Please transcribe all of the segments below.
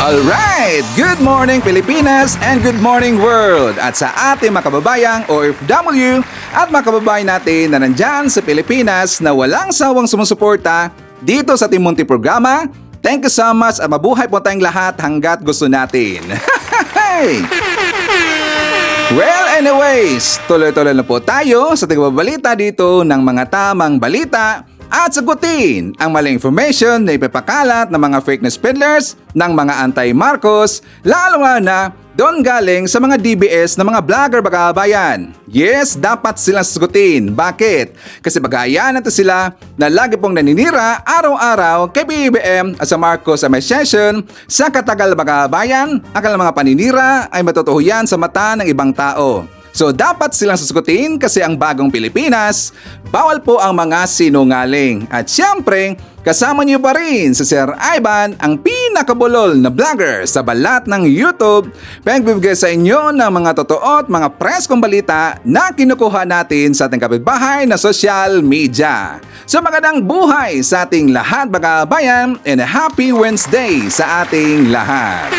Alright! Good morning Pilipinas and good morning world! At sa ating mga kababayang OFW at mga kababayan natin na nandyan sa Pilipinas na walang sawang sumusuporta dito sa ating munting programa, thank you so much at mabuhay po tayong lahat hanggat gusto natin. Well, anyways, tuloy-tuloy na po tayo sa tigbabalita dito ng mga tamang balita at sagutin ang maling information na ipapakalat ng mga fake news peddlers ng mga anti-Marcos, lalo na doon galing sa mga DBS na mga vlogger bagabayan. Yes, dapat silang sagutin. Bakit? Kasi bagayan natin sila na lagi pong naninira araw-araw kay BBM at sa Marcos Administration sa katagal bagabayan. Ang kanilang mga paninira ay matutuho yan sa mata ng ibang tao. So dapat silang sasagutin kasi ang bagong Pilipinas, bawal po ang mga sinungaling. At syempre, kasama niyo pa rin si Sir Ivan, ang pinakabulol na vlogger sa balat ng YouTube, pagbibigay sa inyo ng mga totoo at mga preskong balita na kinukuha natin sa ating kapitbahay na social media. So magandang buhay sa ating lahat mga bayan and a happy Wednesday sa ating lahat.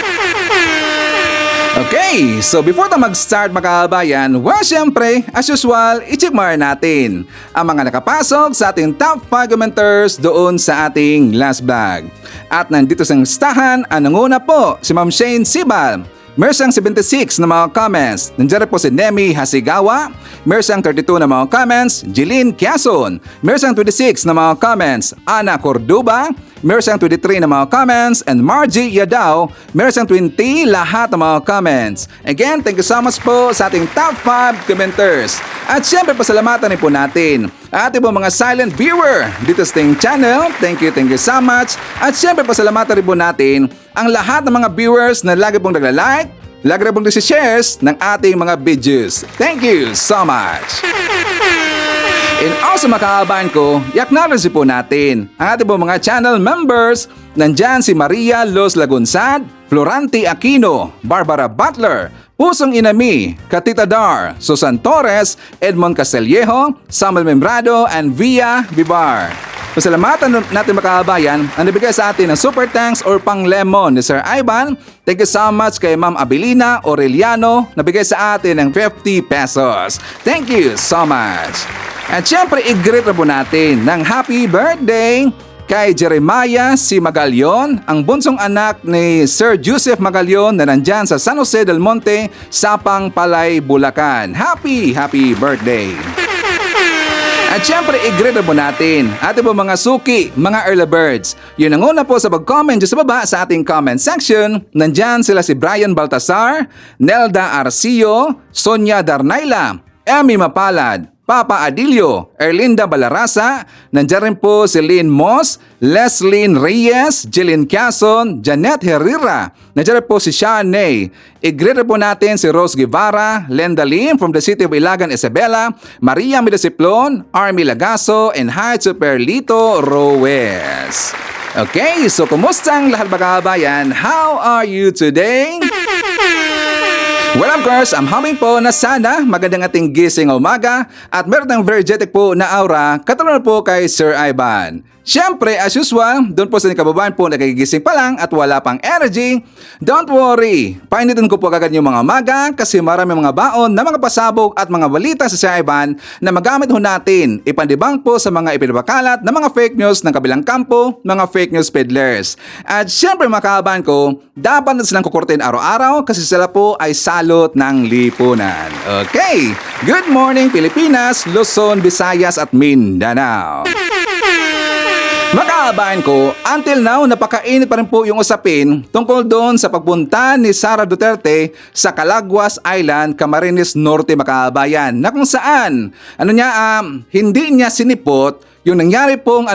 Okay, so before tayo mag-start mga kabayan, well syempre, as usual, i-check natin ang mga nakapasok sa ating top 5 commenters doon sa ating last vlog. At nandito sa listahan, ang nanguna po si Ma'am Shane Sibal. Meron siyang 76 na mga comments. Nandiyan po si Nemi Hasigawa. Meron siyang 32 na mga comments. Jeline Quezon. Meron siyang 26 na mga comments. Ana Cordoba. Meron siyang 23 na mga comments. And Margie Yadao. Meron siyang 20 lahat ng mga comments. Again, thank you so much po sa ating top 5 commenters. At syempre pasalamatan din po natin ating po mga silent viewer dito sa ating channel. Thank you so much. At syempre pasalamatan rin po natin ang lahat ng mga viewers na lagi pong nagla-like, lagi rin pong nag-shares ng ating mga videos. Thank you so much. And also mga kaabaan ko, i-acknowledge po natin ang ating po mga channel members. Nandyan si Maria Los Lagunsad, Florante Aquino, Barbara Butler, Pusong Inami, Katita Dar, Susan Torres, Edmond Castillejo, Samuel Membrado, and Via Vivar. Pasalamatan natin mga kabayan ang nabigay sa atin ng super thanks or pang lemon ni Sir Ivan. Thank you so much kay Ma'am Abilina Aureliano, nabigay sa atin ng 50 pesos. Thank you so much. At syempre i-greet na po natin ng happy birthday kay Jeremiah C. Magalyon, ang bunsong anak ni Sir Joseph Magalyon na nandyan sa San Jose del Monte, Sapang Palay, Bulacan. Happy birthday! At syempre, i-greet po natin ating po mga suki, mga early birds. Yun ang una po sa pag-comment dyan sa baba sa ating comment section. Nandyan sila si Brian Baltasar, Nelda Arcio, Sonia Darnaila, Emmy Mapalad, Papa Adilio, Erlinda Balarasa, nandiyan rin po si Lynn Moss, Leslyn Reyes, Jillian Quezon, Janet Herrera, nandiyan rin po si Shanae. I-greet po natin si Rose Guevara, Lenda Lim from the city of Ilagan, Isabela, Maria Midasiplon, Army Lagaso, and hi to Perlito Roes. Okay, so kumusta ang lahat mga kabayan? How are you today? Well, of course, I'm hoping po na sana magandang ating gising umaga at meron ng energetic po na aura katulad po kay Sir Ivan. Siyempre, as usual, doon po sa kababayan po nagigising pa lang at wala pang energy, don't worry. Painitin ko po kagad yung mga umaga kasi marami mga baon na mga pasabog at mga balita sa Sir Ivan na magamit ho natin ipandibang po sa mga ipinapakalat na mga fake news ng kabilang kampo, mga fake news peddlers. At siyempre mga kababayan ko, dapat na silang kukurtin araw-araw kasi sila po ay salot ng lipunan. Okay, good morning Pilipinas, Luzon, Visayas at Mindanao. Makaabayan ko, until now napakainit pa rin po yung usapin tungkol doon sa pagpunta ni Sara Duterte sa Calaguas Island, Camarines Norte makaabayan na kung saan hindi niya sinipot yung nangyari pong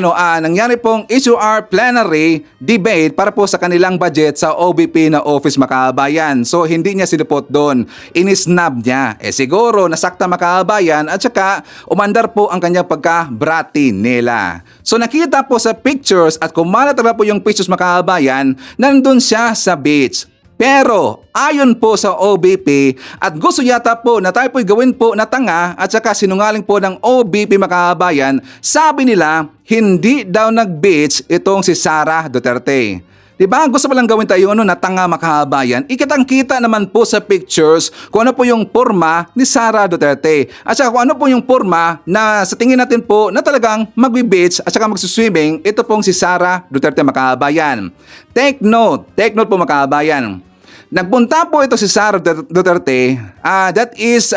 HOR plenary debate para po sa kanilang budget sa OBP na office makaabayan. So hindi niya sinipot doon, inisnab niya. Siguro nasakta makaabayan at saka umandar po ang kanyang pagka-brati nila. So nakita po sa pictures at kumalat na po yung pictures makaabayan, nandun siya sa beach. Pero ayon po sa OBP at gusto yata po na tayo po'y gawin po na tanga at saka sinungaling po ng OBP makakabayan, sabi nila hindi daw nag-beach itong si Sara Duterte. Diba? Gusto mo lang gawin tayo na tanga makahabayan. Ikitang-kita naman po sa pictures kung ano po yung porma ni Sara Duterte. At saka kung ano po yung porma na sa tingin natin po na talagang magbe-beach at saka magsuswimming, ito pong si Sara Duterte makahabayan. Take note po makahabayan. Nagpunta po ito si Sara Duterte, that is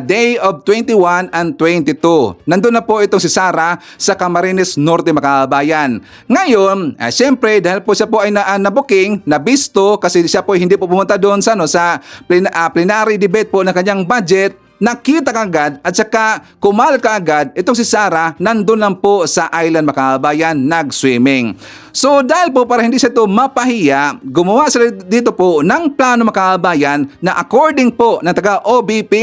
day of 21 and 22. Nandun na po itong si Sara sa Camarines Norte makabayan. Ngayon, syempre dahil po siya po ay na-booking, nabisto kasi siya po hindi po pumunta doon sa, plenary debate po ng kanyang budget, nakita kagad at saka kumalat kaagad itong si Sara nandun lang po sa island makabayan nag-swimming. So dahil po para hindi siya ito mapahiya, gumawa sila dito po ng plano makabayan na according po ng taga-OBP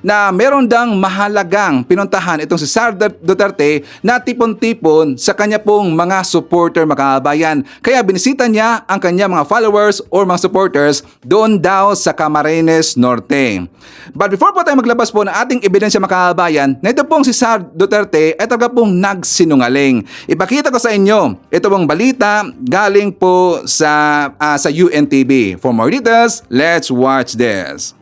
na meron dang mahalagang pinuntahan itong si Sara Duterte na tipon-tipon sa kanya pong mga supporter makabayan. Kaya binisita niya ang kanya mga followers or mga supporters doon daw sa Camarines Norte. But before po tayo maglabas po ng ating ebidensya makabayan, na ito pong si Sara Duterte ay talaga pong nagsinungaling. Ipakita ko sa inyo, ito pong balita galing po sa UNTV. For more details, let's watch this.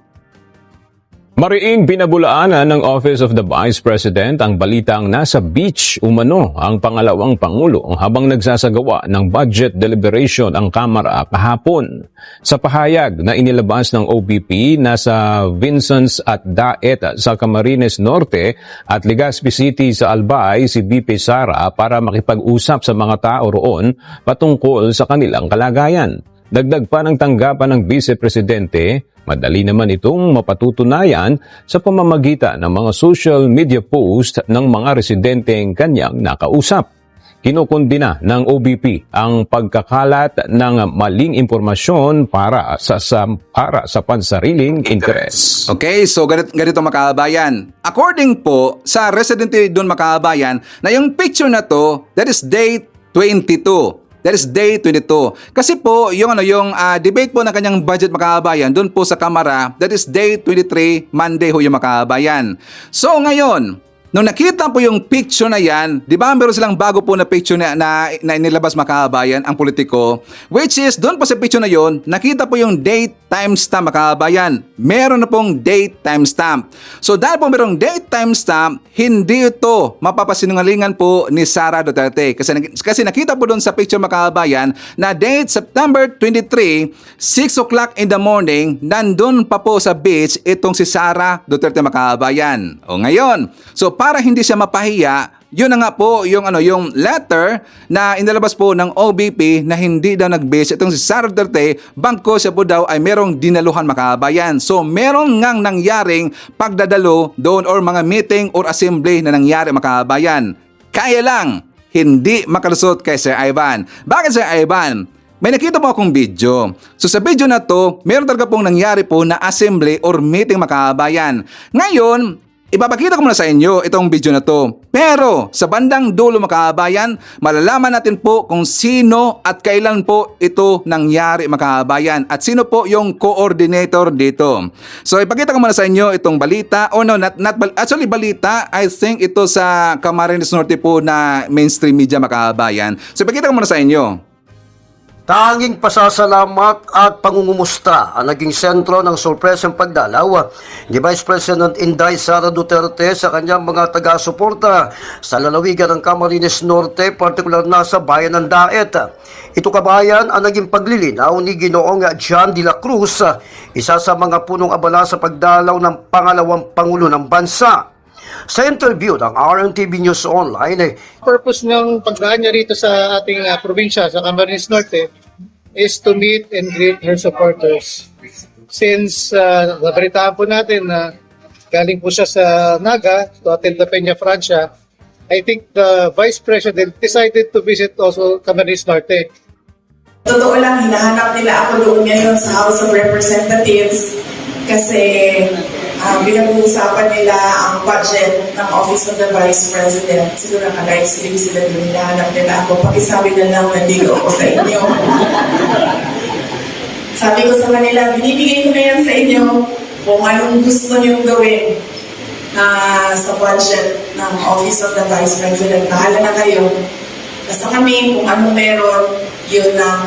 Mariing binabulaanan ng Office of the Vice President ang balitang nasa beach umano ang pangalawang Pangulo habang nagsasagawa ng budget deliberation ang Kamara kahapon. Sa pahayag na inilabas ng OBP, nasa Vincents at Daet sa Camarines Norte at Legazpi City sa Albay si VP Sara para makipag-usap sa mga tao roon patungkol sa kanilang kalagayan. Dagdag pa ng tanggapan ng Vice Presidente, madali naman itong mapatutunayan sa pamamagitan ng mga social media post ng mga residenteng kanyang nakausap. Kinukundina ng OBP ang pagkakalat ng maling impormasyon para sa pansariling interes. Okay, so ganito makabayan. According po sa residente doon makabayan na yung picture na to, that is day 22. That is day 22. Kasi po, yung debate po ng kanyang budget makabayan doon po sa Kamara, that is day 23, Monday ho yung makabayan. So ngayon, nung nakita po yung picture na yan, di ba meron silang bago po na picture na inilabas makabayan ang politiko, which is doon po sa picture na yon, nakita po yung date timestamp makabayan. Meron na pong date timestamp. So dahil po merong date timestamp, hindi ito mapapasinungalingan po ni Sara Duterte. Kasi nakita po doon sa picture makabayan na date September 23, 6 o'clock in the morning, nandun pa po sa beach itong si Sara Duterte makabayan. O ngayon, so para hindi siya mapahiya, yun na nga po yung letter na inilabas po ng OBP na hindi daw nag-base itong si Sara Duterte, bangko siya po daw ay merong dinaluhan makabayan. So meron ngang nangyaring pagdadalo doon or mga meeting or assembly na nangyari makabayan. Kaya lang, hindi makalusot kay Sir Ivan. Bakit Sir Ivan? May nakita po akong video. So sa video na to, meron talaga pong nangyari po na assembly or meeting makabayan. Ngayon, ipapakita ko muna sa inyo itong video na to. Pero sa bandang dulo makabayan, malalaman natin po kung sino at kailan po ito nangyari makabayan at sino po yung coordinator dito. So ipakita ko muna sa inyo itong balita. Actually balita, I think ito sa Camarines Norte po na mainstream media makabayan. So ipakita ko muna sa inyo. Tanging pasasalamat at pangungumusta ang naging sentro ng sorpresang pagdalaw ni Vice President Inday Sara Duterte sa kanyang mga taga-suporta sa lalawigan ng Camarines Norte, partikular na sa bayan ng Daet. Ito kabayan ang naging paglilinaw ni Ginoong John de la Cruz, isa sa mga punong abala sa pagdalaw ng pangalawang Pangulo ng bansa. Sa interview ng RNTV News Online, purpose ng pagdaan niya rito sa ating probinsya, sa Camarines Norte, is to meet and greet her supporters. Since nabalitaan po natin na galing po siya sa Naga to attend the Peña Francia, I think the Vice President decided to visit also Camarines Norte. Totoo lang, hinahanap nila ako doon ngayon sa House of Representatives kasi pinag-uusapan nila ang budget ng Office of the Vice President. Siguro naka-live stream sila doon, hinahanap nila ako. Pakisabi na lang, nandito ako sa inyo. Sabi ko sa kanila, binibigay ko na yan sa inyo kung anong gusto niyong gawin sa budget ng Office of the Vice President. Bahala na kayo. Basta kami, kung anong meron, yun ang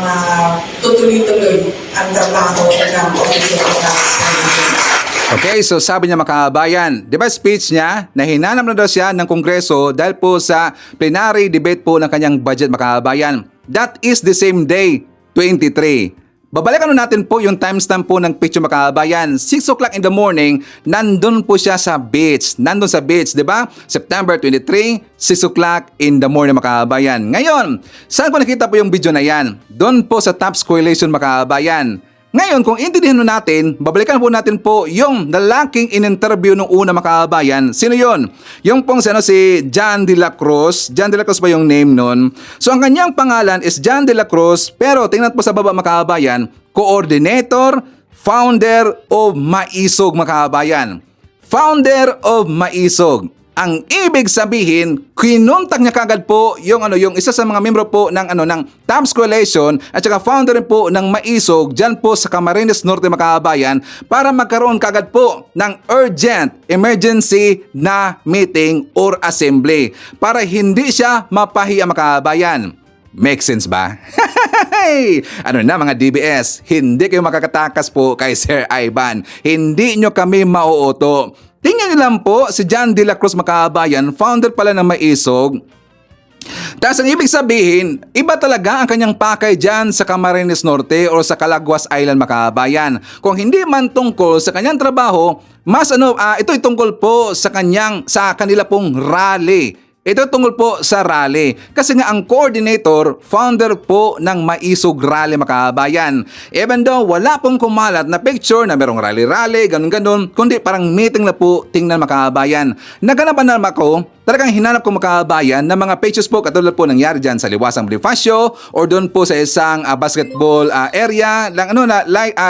tuloy-tuloy ang trabaho ng Office of the Tax Collector. Okay, so sabi niya mga kabayan, di ba speech niya na hinanap na daw siya ng Kongreso dahil po sa plenary debate po ng kanyang budget mga kabayan. That is the same day, 23. Babalikan natin po yung timestamp po ng picture mga kabayan. 6 o'clock in the morning, nandun po siya sa beach. Nandun sa beach, di ba? September 23, 6 o'clock in the morning mga kabayan. Ngayon, saan ko nakita po yung video na yan? Doon po sa Taps Coalition mga kabayan. Ngayon, kung intindihan natin, babalikan po natin po yung lalaking in-interview nung una mga kabayan. Sino yon? Yung pong si John de la Cruz. John de la Cruz ba yung name nun? So, ang kanyang pangalan is John de la Cruz, pero tingnan po sa baba mga kabayan, coordinator, founder of Maisog mga kabayan. Founder of Maisog. Ang ibig sabihin, kinontak niya kagad po yung isa sa mga membro po ng ng Taps Coalition at saka founder rin po ng Maisog diyan po sa Camarines Norte mga kabayan para magkaroon kagad po ng urgent emergency na meeting or assembly para hindi siya mapahiya mga kabayan. Make sense ba? Ano na mga DBS, hindi kayo makakatakas po kay Sir Ivan. Hindi nyo kami mauuto. Tingnan niyo lang po si John de la Cruz mga kabayan, founder pala ng Maisog. Tapos ang ibig sabihin, iba talaga ang kanyang pakay dyan sa Camarines Norte o sa Calaguas Island mga kabayan. Kung hindi man tungkol sa kanyang trabaho, mas ito'y tungkol po sa kanila pong rally. Ito tungkol po sa rally. Kasi nga ang coordinator, founder po ng Maisog Rally mga kabayan. Even though wala pong kumalat na picture na merong rally-rally, ganun-ganun, kundi parang meeting na po tingnan mga kabayan. Naganapan naman ako, talagang hinanap ko mga kabayan ng mga pages po katulad po nangyari dyan sa Liwasang Bonifacio or doon po sa isang basketball area.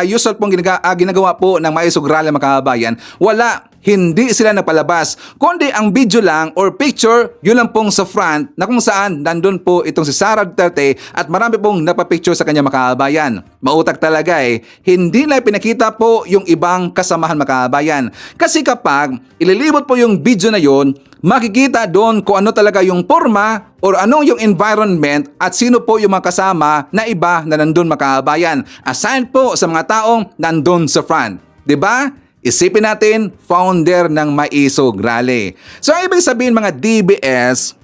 Usual pong ginagawa po ng Maisog Rally mga kabayan. Wala. Hindi sila napalabas, kundi ang video lang or picture, yun lang pong sa front na kung saan nandun po itong si Sara Duterte at marami pong napapicture sa kanya mga kabayan. Mautak talaga hindi na pinakita po yung ibang kasamahan mga kabayan. Kasi kapag ililibot po yung video na yun, makikita doon kung ano talaga yung forma or anong yung environment at sino po yung mga kasama na iba na nandun mga kabayan. Aside po sa mga taong nandun sa front. 'Di ba? Isipin natin, founder ng Maisog Rally. So, ibig sabihin mga DBS,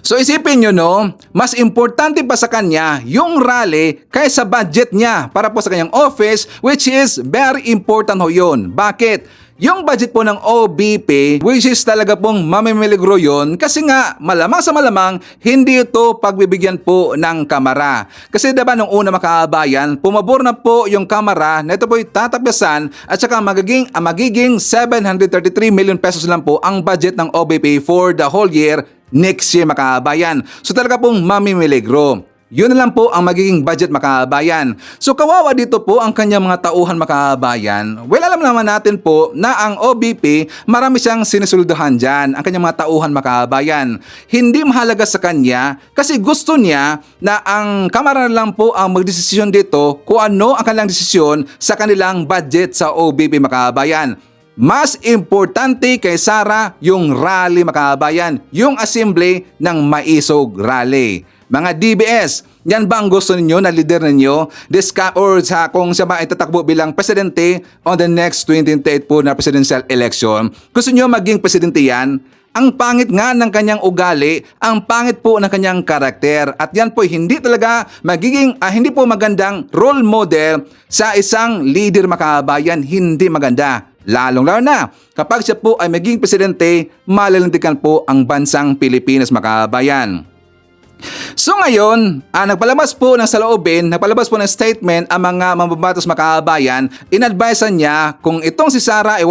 so isipin nyo mas importante pa sa kanya yung rally kaysa budget niya para po sa kanyang office, which is very important ho yun. Bakit? Yung budget po ng OBP, which is talaga pong mamimiligro yun, kasi nga malamang sa malamang, hindi ito pagbibigyan po ng kamara. Kasi diba nung una mga kabayan, pumabor na po yung kamara na ito po'y tatapisan at saka magiging 733 million pesos lang po ang budget ng OBP for the whole year next year mga kabayan. So talaga pong mamimiligro. Yun na lang po ang magiging budget mga kabayan. So kawawa dito po ang kanyang mga tauhan mga kabayan. Well, alam naman natin po na ang OBP marami siyang sinisuldohan dyan. Ang kanyang mga tauhan mga kabayan. Hindi mahalaga sa kanya kasi gusto niya na ang kamara lang po ang magdesisyon dito kung ano ang kanilang desisyon sa kanilang budget sa OBP mga kabayan. Mas importante kay Sara yung rally mga kabayan, yung assembly ng Maisog Rally. Mga DBS, yan ba ang gusto ninyo na leader ninyo? Kung siya ba ay tatakbo bilang presidente on the next 2028 po na presidential election, gusto nyo maging presidente yan? Ang pangit nga ng kanyang ugali, ang pangit po ng kanyang karakter. At yan po hindi talaga hindi po magandang role model sa isang leader mga kabayan, hindi maganda. Lalong-lalo na kapag siya po ay maging presidente, malalandikan po ang bansang Pilipinas mga kabayan. So ngayon, nagpalabas po ng ng statement ang mga mambabatas mga kabayan, inadvisean niya kung itong si Sara ay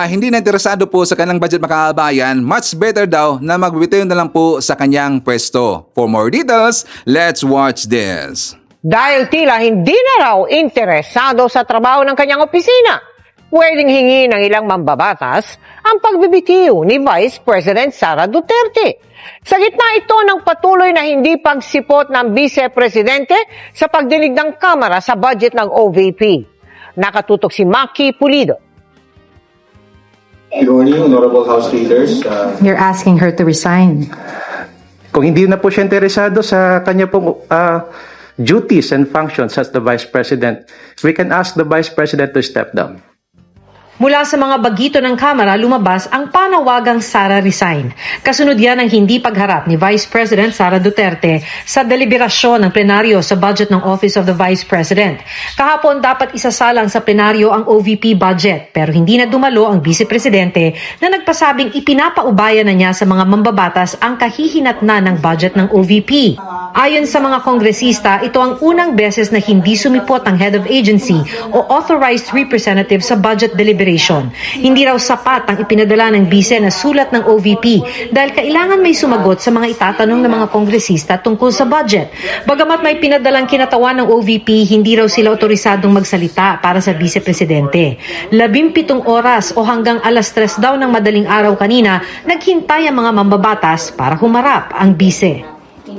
hindi na interesado po sa kanyang budget mga kabayan, much better daw na magbibitaw na lang po sa kanyang pwesto. For more details, let's watch this. Dahil tila hindi na raw interesado sa trabaho ng kanyang opisina, pwedeng hingi ng ilang mambabatas ang pagbibitiw ni Vice President Sara Duterte. Sa gitna ito ng patuloy na hindi pagsipot ng Vice Presidente sa pagdinig ng Kamara sa budget ng OVP. Nakatutok si Maki Pulido. Good morning, honorable House leaders. You're asking her to resign. Kung hindi na po siya interesado sa kanya pong duties and functions as the Vice President, we can ask the Vice President to step down. Mula sa mga bagito ng Kamara, lumabas ang panawagang Sara resign. Kasunod yan ang hindi pagharap ni Vice President Sara Duterte sa deliberasyon ng plenaryo sa budget ng Office of the Vice President. Kahapon dapat isasalang sa plenaryo ang OVP budget pero hindi na dumalo ang Vice Presidente na nagpasabing ipinapaubaya na niya sa mga mambabatas ang kahihinatnan ng budget ng OVP. Ayon sa mga kongresista, ito ang unang beses na hindi sumipot ang head of agency o authorized representative sa budget deliberation. Hindi raw sapat ang ipinadala ng bise na sulat ng OVP dahil kailangan may sumagot sa mga itatanong ng mga kongresista tungkol sa budget. Bagamat may pinadalang kinatawan ng OVP, hindi raw sila otorisadong magsalita para sa Vice Presidente. 17 oras o hanggang alas 3 daw ng madaling araw kanina, naghintay ang mga mambabatas para humarap ang bise.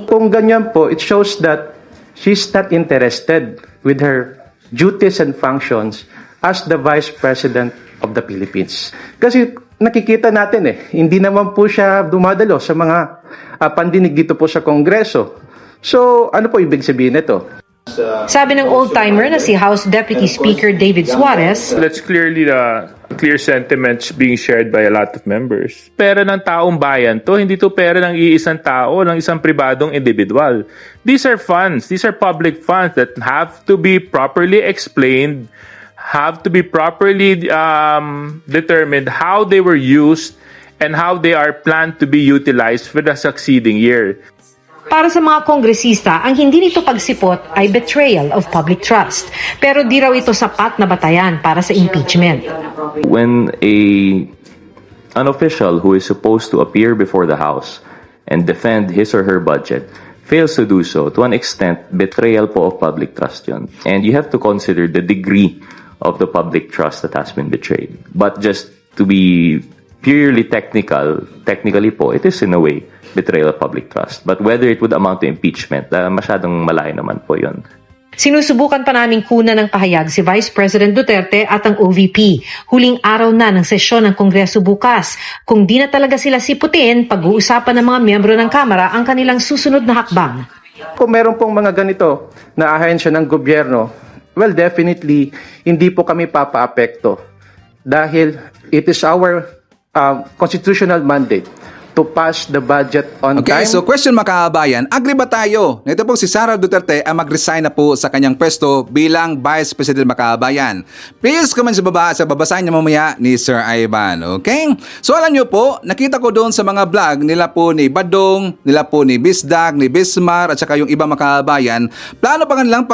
Kung ganyan po, it shows that she's not interested with her duties and functions as the Vice President of the Philippines. Kasi nakikita natin hindi naman po siya dumadalo sa mga pandinig dito po sa Kongreso. So, ano po ibig sabihin nito? Sabi ng old-timer na si House Deputy Speaker David Suarez, That's clearly the clear sentiments being shared by a lot of members. Pera ng taong bayan to, hindi to pera ng iisang tao, ng isang pribadong individual. These are funds, these are public funds that have to be properly explained, have to be properly determined how they were used and how they are planned to be utilized for the succeeding year. para sa mga kongresista, ang hindi nito pagsipot ay betrayal of public trust. Pero di raw ito sapat na batayan para sa impeachment. When an official who is supposed to appear before the House and defend his or her budget fails to do so, to an extent, betrayal po of public trust yun. And you have to consider the degree of the public trust that has been betrayed. But just to be purely technically po, it is in a way betrayal of public trust. But whether it would amount to impeachment, masyadong malayo naman po yun. Sinusubukan pa naming kuna ng pahayag si Vice President Duterte at ang OVP. Huling araw na ng sesyon ng Kongreso bukas. Kung di na talaga sila siputin, pag-uusapan ng mga miyembro ng Kamara ang kanilang susunod na hakbang. Kung meron pong mga ganito na ahensya ng gobyerno, well, definitely, hindi po kami papaapekto. Dahil it is our constitutional mandate to pass the budget on time. Okay, so question mga kabayan, agree ba tayo na ito pong si Sara Duterte ang mag-resign na po sa kanyang pwesto bilang Vice President mga kabayan? Please comment sa baba sa babasahin niyo mamaya ni Sir Ivan, okay? So alam niyo po, nakita ko doon sa mga vlog nila po ni Badong, nila po ni Bisdag, ni Bismar at saka yung ibang mga kabayan, plano pa lang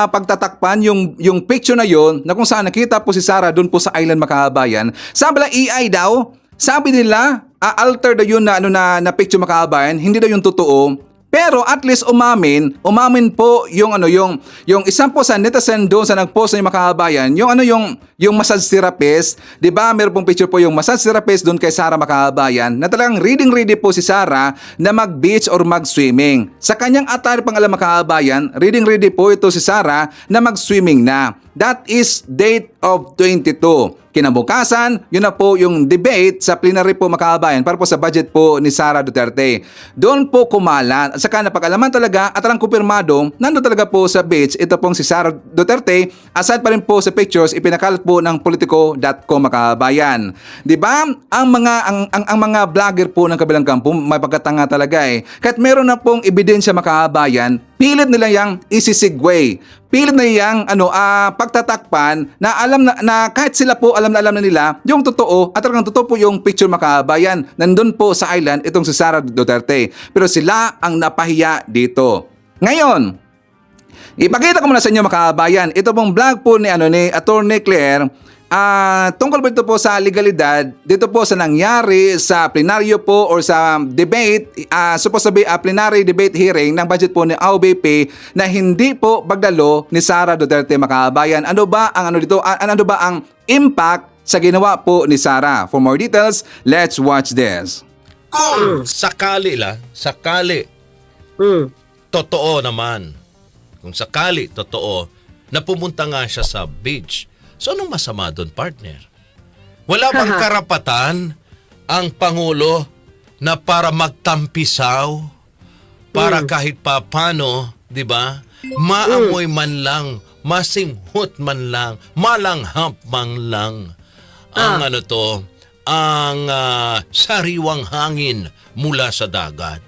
pagtatakpan yung picture na yon na kung saan nakita po si Sara doon po sa island mga kabayan. Sabi lang AI daw, sabi nila alter daw yun na picture mga kabayan, hindi daw yung totoo. Pero at least umamin po yung yung isang po sa netizen doon sa nag-post ng mga kabayan, yung massage therapist, 'di ba? Meron pong picture po yung massage therapist doon kay Sara mga kabayan, na talagang ready po si Sara na mag-beach or mag-swimming. Sa kanyang attire pang alam mga kabayan, ready po ito si Sara na mag-swimming na. That is date of 22. Kinabukasan, yun na po yung debate sa plenary po mga kabayan para po sa budget po ni Sara Duterte. Doon po kumalat at saka napag-alaman talaga at ang kumpirmado, nandun talaga po sa beach ito pong si Sara Duterte. Aside pa rin po sa pictures, ipinakalat po ng politico.com mga kabayan. Diba? Ang mga vlogger po ng kabilang kampo, may pagkatanga talaga Kahit meron na pong ebidensya mga kabayan, pilit nila yang isisigway. Pilit na yang pagtatakpan na alam na kahit sila po alam na nila yung totoo at talagang totoo po yung picture mga kabayan. Nandun po sa island itong si Sara Duterte. Pero sila ang napahiya dito. Ngayon, ipakita ko muna sa inyo mga kabayan. Ito pong vlog po ni Attorney Claire. Tungkol po ito po sa legalidad dito po sa nangyari sa plenaryo po or sa debate, supposed to be a plenary debate hearing ng budget po ni OVP na hindi po pagdalo ni Sara Duterte mga kabayan. Ano ba ang ano ba ang impact sa ginawa po ni Sara? For more details, let's watch this. Kung sakali, totoo naman, kung sakali totoo na pumunta nga siya sa beach, so anong masama doon, partner? Wala bang karapatan ang Pangulo na para magtampisaw, para kahit papano 'Di ba? Maamoy man lang, masinghot man lang, malanghap man lang ang ang sariwang hangin mula sa dagat.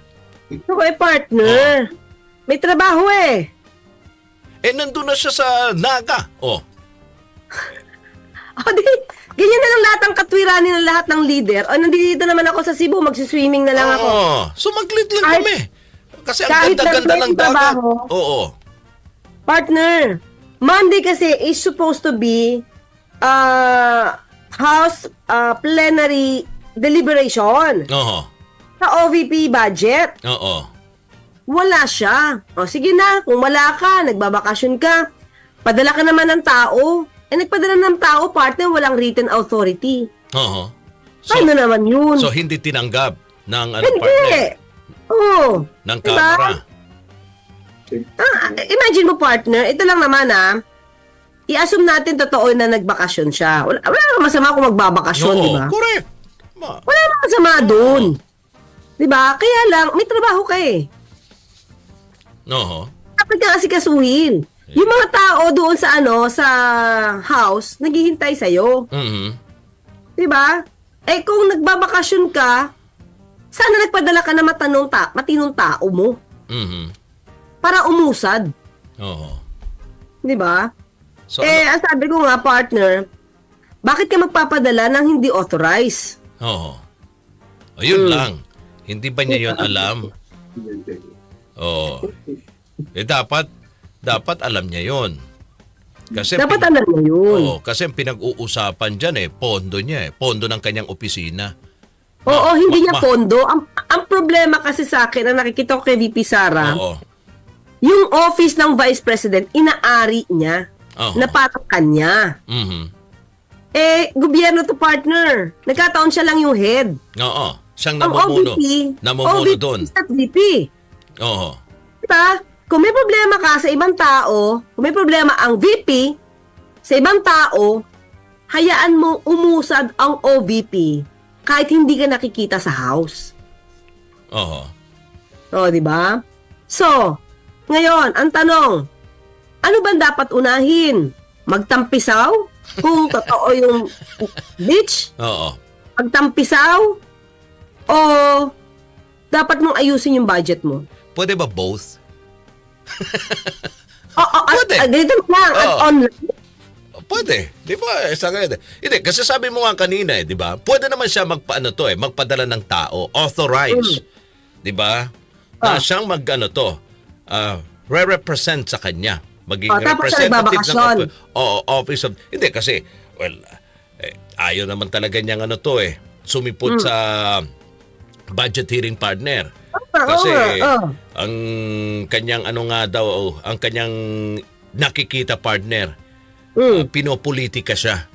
Okay, partner. May trabaho eh. Nandun na siya sa Naga. O di, ganyan na lang lahat ang katwiranin ng lahat ng leader. O nandito naman ako sa Cebu, magsiswimming na lang ako. So maglit lang kami. Kasi ang kahit ganda-ganda ng dagat. trabaho, Oo. Partner, Monday kasi is supposed to be House plenary deliberation Oo. sa OVP budget. Oo. Wala siya. O sige na, kung wala ka, nagbabakasyon ka, padala ka naman ng tao. Nagpadala ng tao, partner, walang written authority. Oo. Ano naman yun? So hindi tinanggap ng Hindi. partner Oo. ng Diba? Kamara. Imagine mo, partner, ito lang naman i-assume natin totoo na nagbakasyon siya. Wala namang masama kung magbabakasyon, di ba? Correct. Wala namang masama dun. Di ba? Kaya lang, may trabaho ka eh. Oo. Dapat kang asikasuhin. Yung mga tao doon sa sa house, naghihintay sa'yo. Mhm. Di ba? Kung nagbabakasyon ka, sana nagpadala ka na matinong tao mo Mhm. para umusad. Oo. Di ba? So, ang sabi ko nga, partner, bakit ka magpapadala ng hindi authorized? Oo. Ayun lang. Hindi ba niya yun alam? Oo. Dapat alam niya yun. Kasi Dapat alam mo yun. Oo, kasi ang pinag-uusapan dyan pondo niya pondo ng kanyang opisina. Oo, hindi niya pondo. Ang problema kasi sa akin, ang nakikita ko kay VP Sara, Oo. yung office ng Vice President, inaari niya. Oo. Na parang kanya. Mhm. Gobyerno to, partner. Nagkataon siya lang yung head. Oo. Siyang Ang namumuno. OVP, Namumuno OVP doon. is not VP. Oo. Diba? Kung may problema ka sa ibang tao, kung may problema ang VP sa ibang tao, hayaan mo umusad ang OVP kahit hindi ka nakikita sa house. Oo. O, di ba? So, ngayon, ang tanong, ano ba dapat unahin? Magtampisaw? Kung totoo yung bitch? Oo. Magtampisaw? O dapat mong ayusin yung budget mo? Pwede ba both? Pwede. Ganito lang, online. Pwede. Di ba? Hindi, kasi sabi mo nga kanina, di ba? Pwede naman siya magpadala ng tao, authorized. Di ba? Na siyang re-represent sa kanya. Maging tapos siya representative nagbabakasyon. office of... Hindi, kasi, ayaw naman talaga niyang sumipot sa budget hearing partner. Kasi, ang kanyang ang kanyang nakikita partner, pinopolitika siya.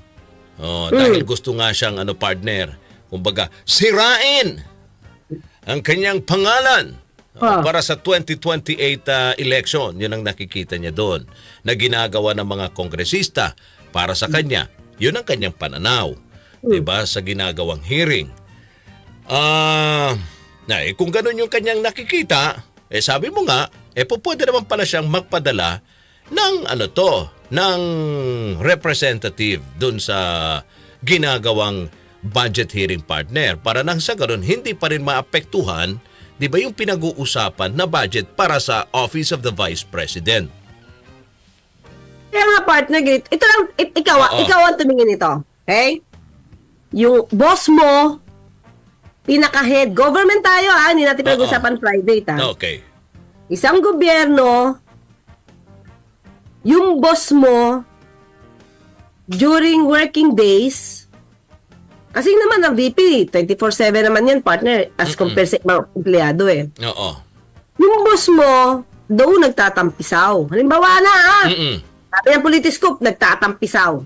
Dahil gusto nga siyang partner. Kumbaga, sirain ang kanyang pangalan para sa 2028 election. Yun ang nakikita niya doon na ginagawa ng mga kongresista para sa kanya. Yun ang kanyang pananaw. Diba? Sa ginagawang hearing. Kung ganun yung kanyang nakikita, sabi mo nga, pwede naman pala siyang magpadala ng ng representative dun sa ginagawang budget hearing partner para nang sa ganun hindi pa rin maapektuhan, di ba, yung pinag-uusapan na budget para sa Office of the Vice President. Kaya nga, partner, ito lang, ikaw ang tumingin ito. Okay? Yung boss mo, pinaka-head, government tayo hindi natin pinag-usapan private Okay. Isang gobyerno, yung boss mo, during working days, kasi naman ang VP, 24/7 naman yan, partner, as compared sa ibang empleyado Oo. Yung boss mo, doon nagtatampisaw. Halimbawa na sabi ng Politiscope, nagtatampisaw.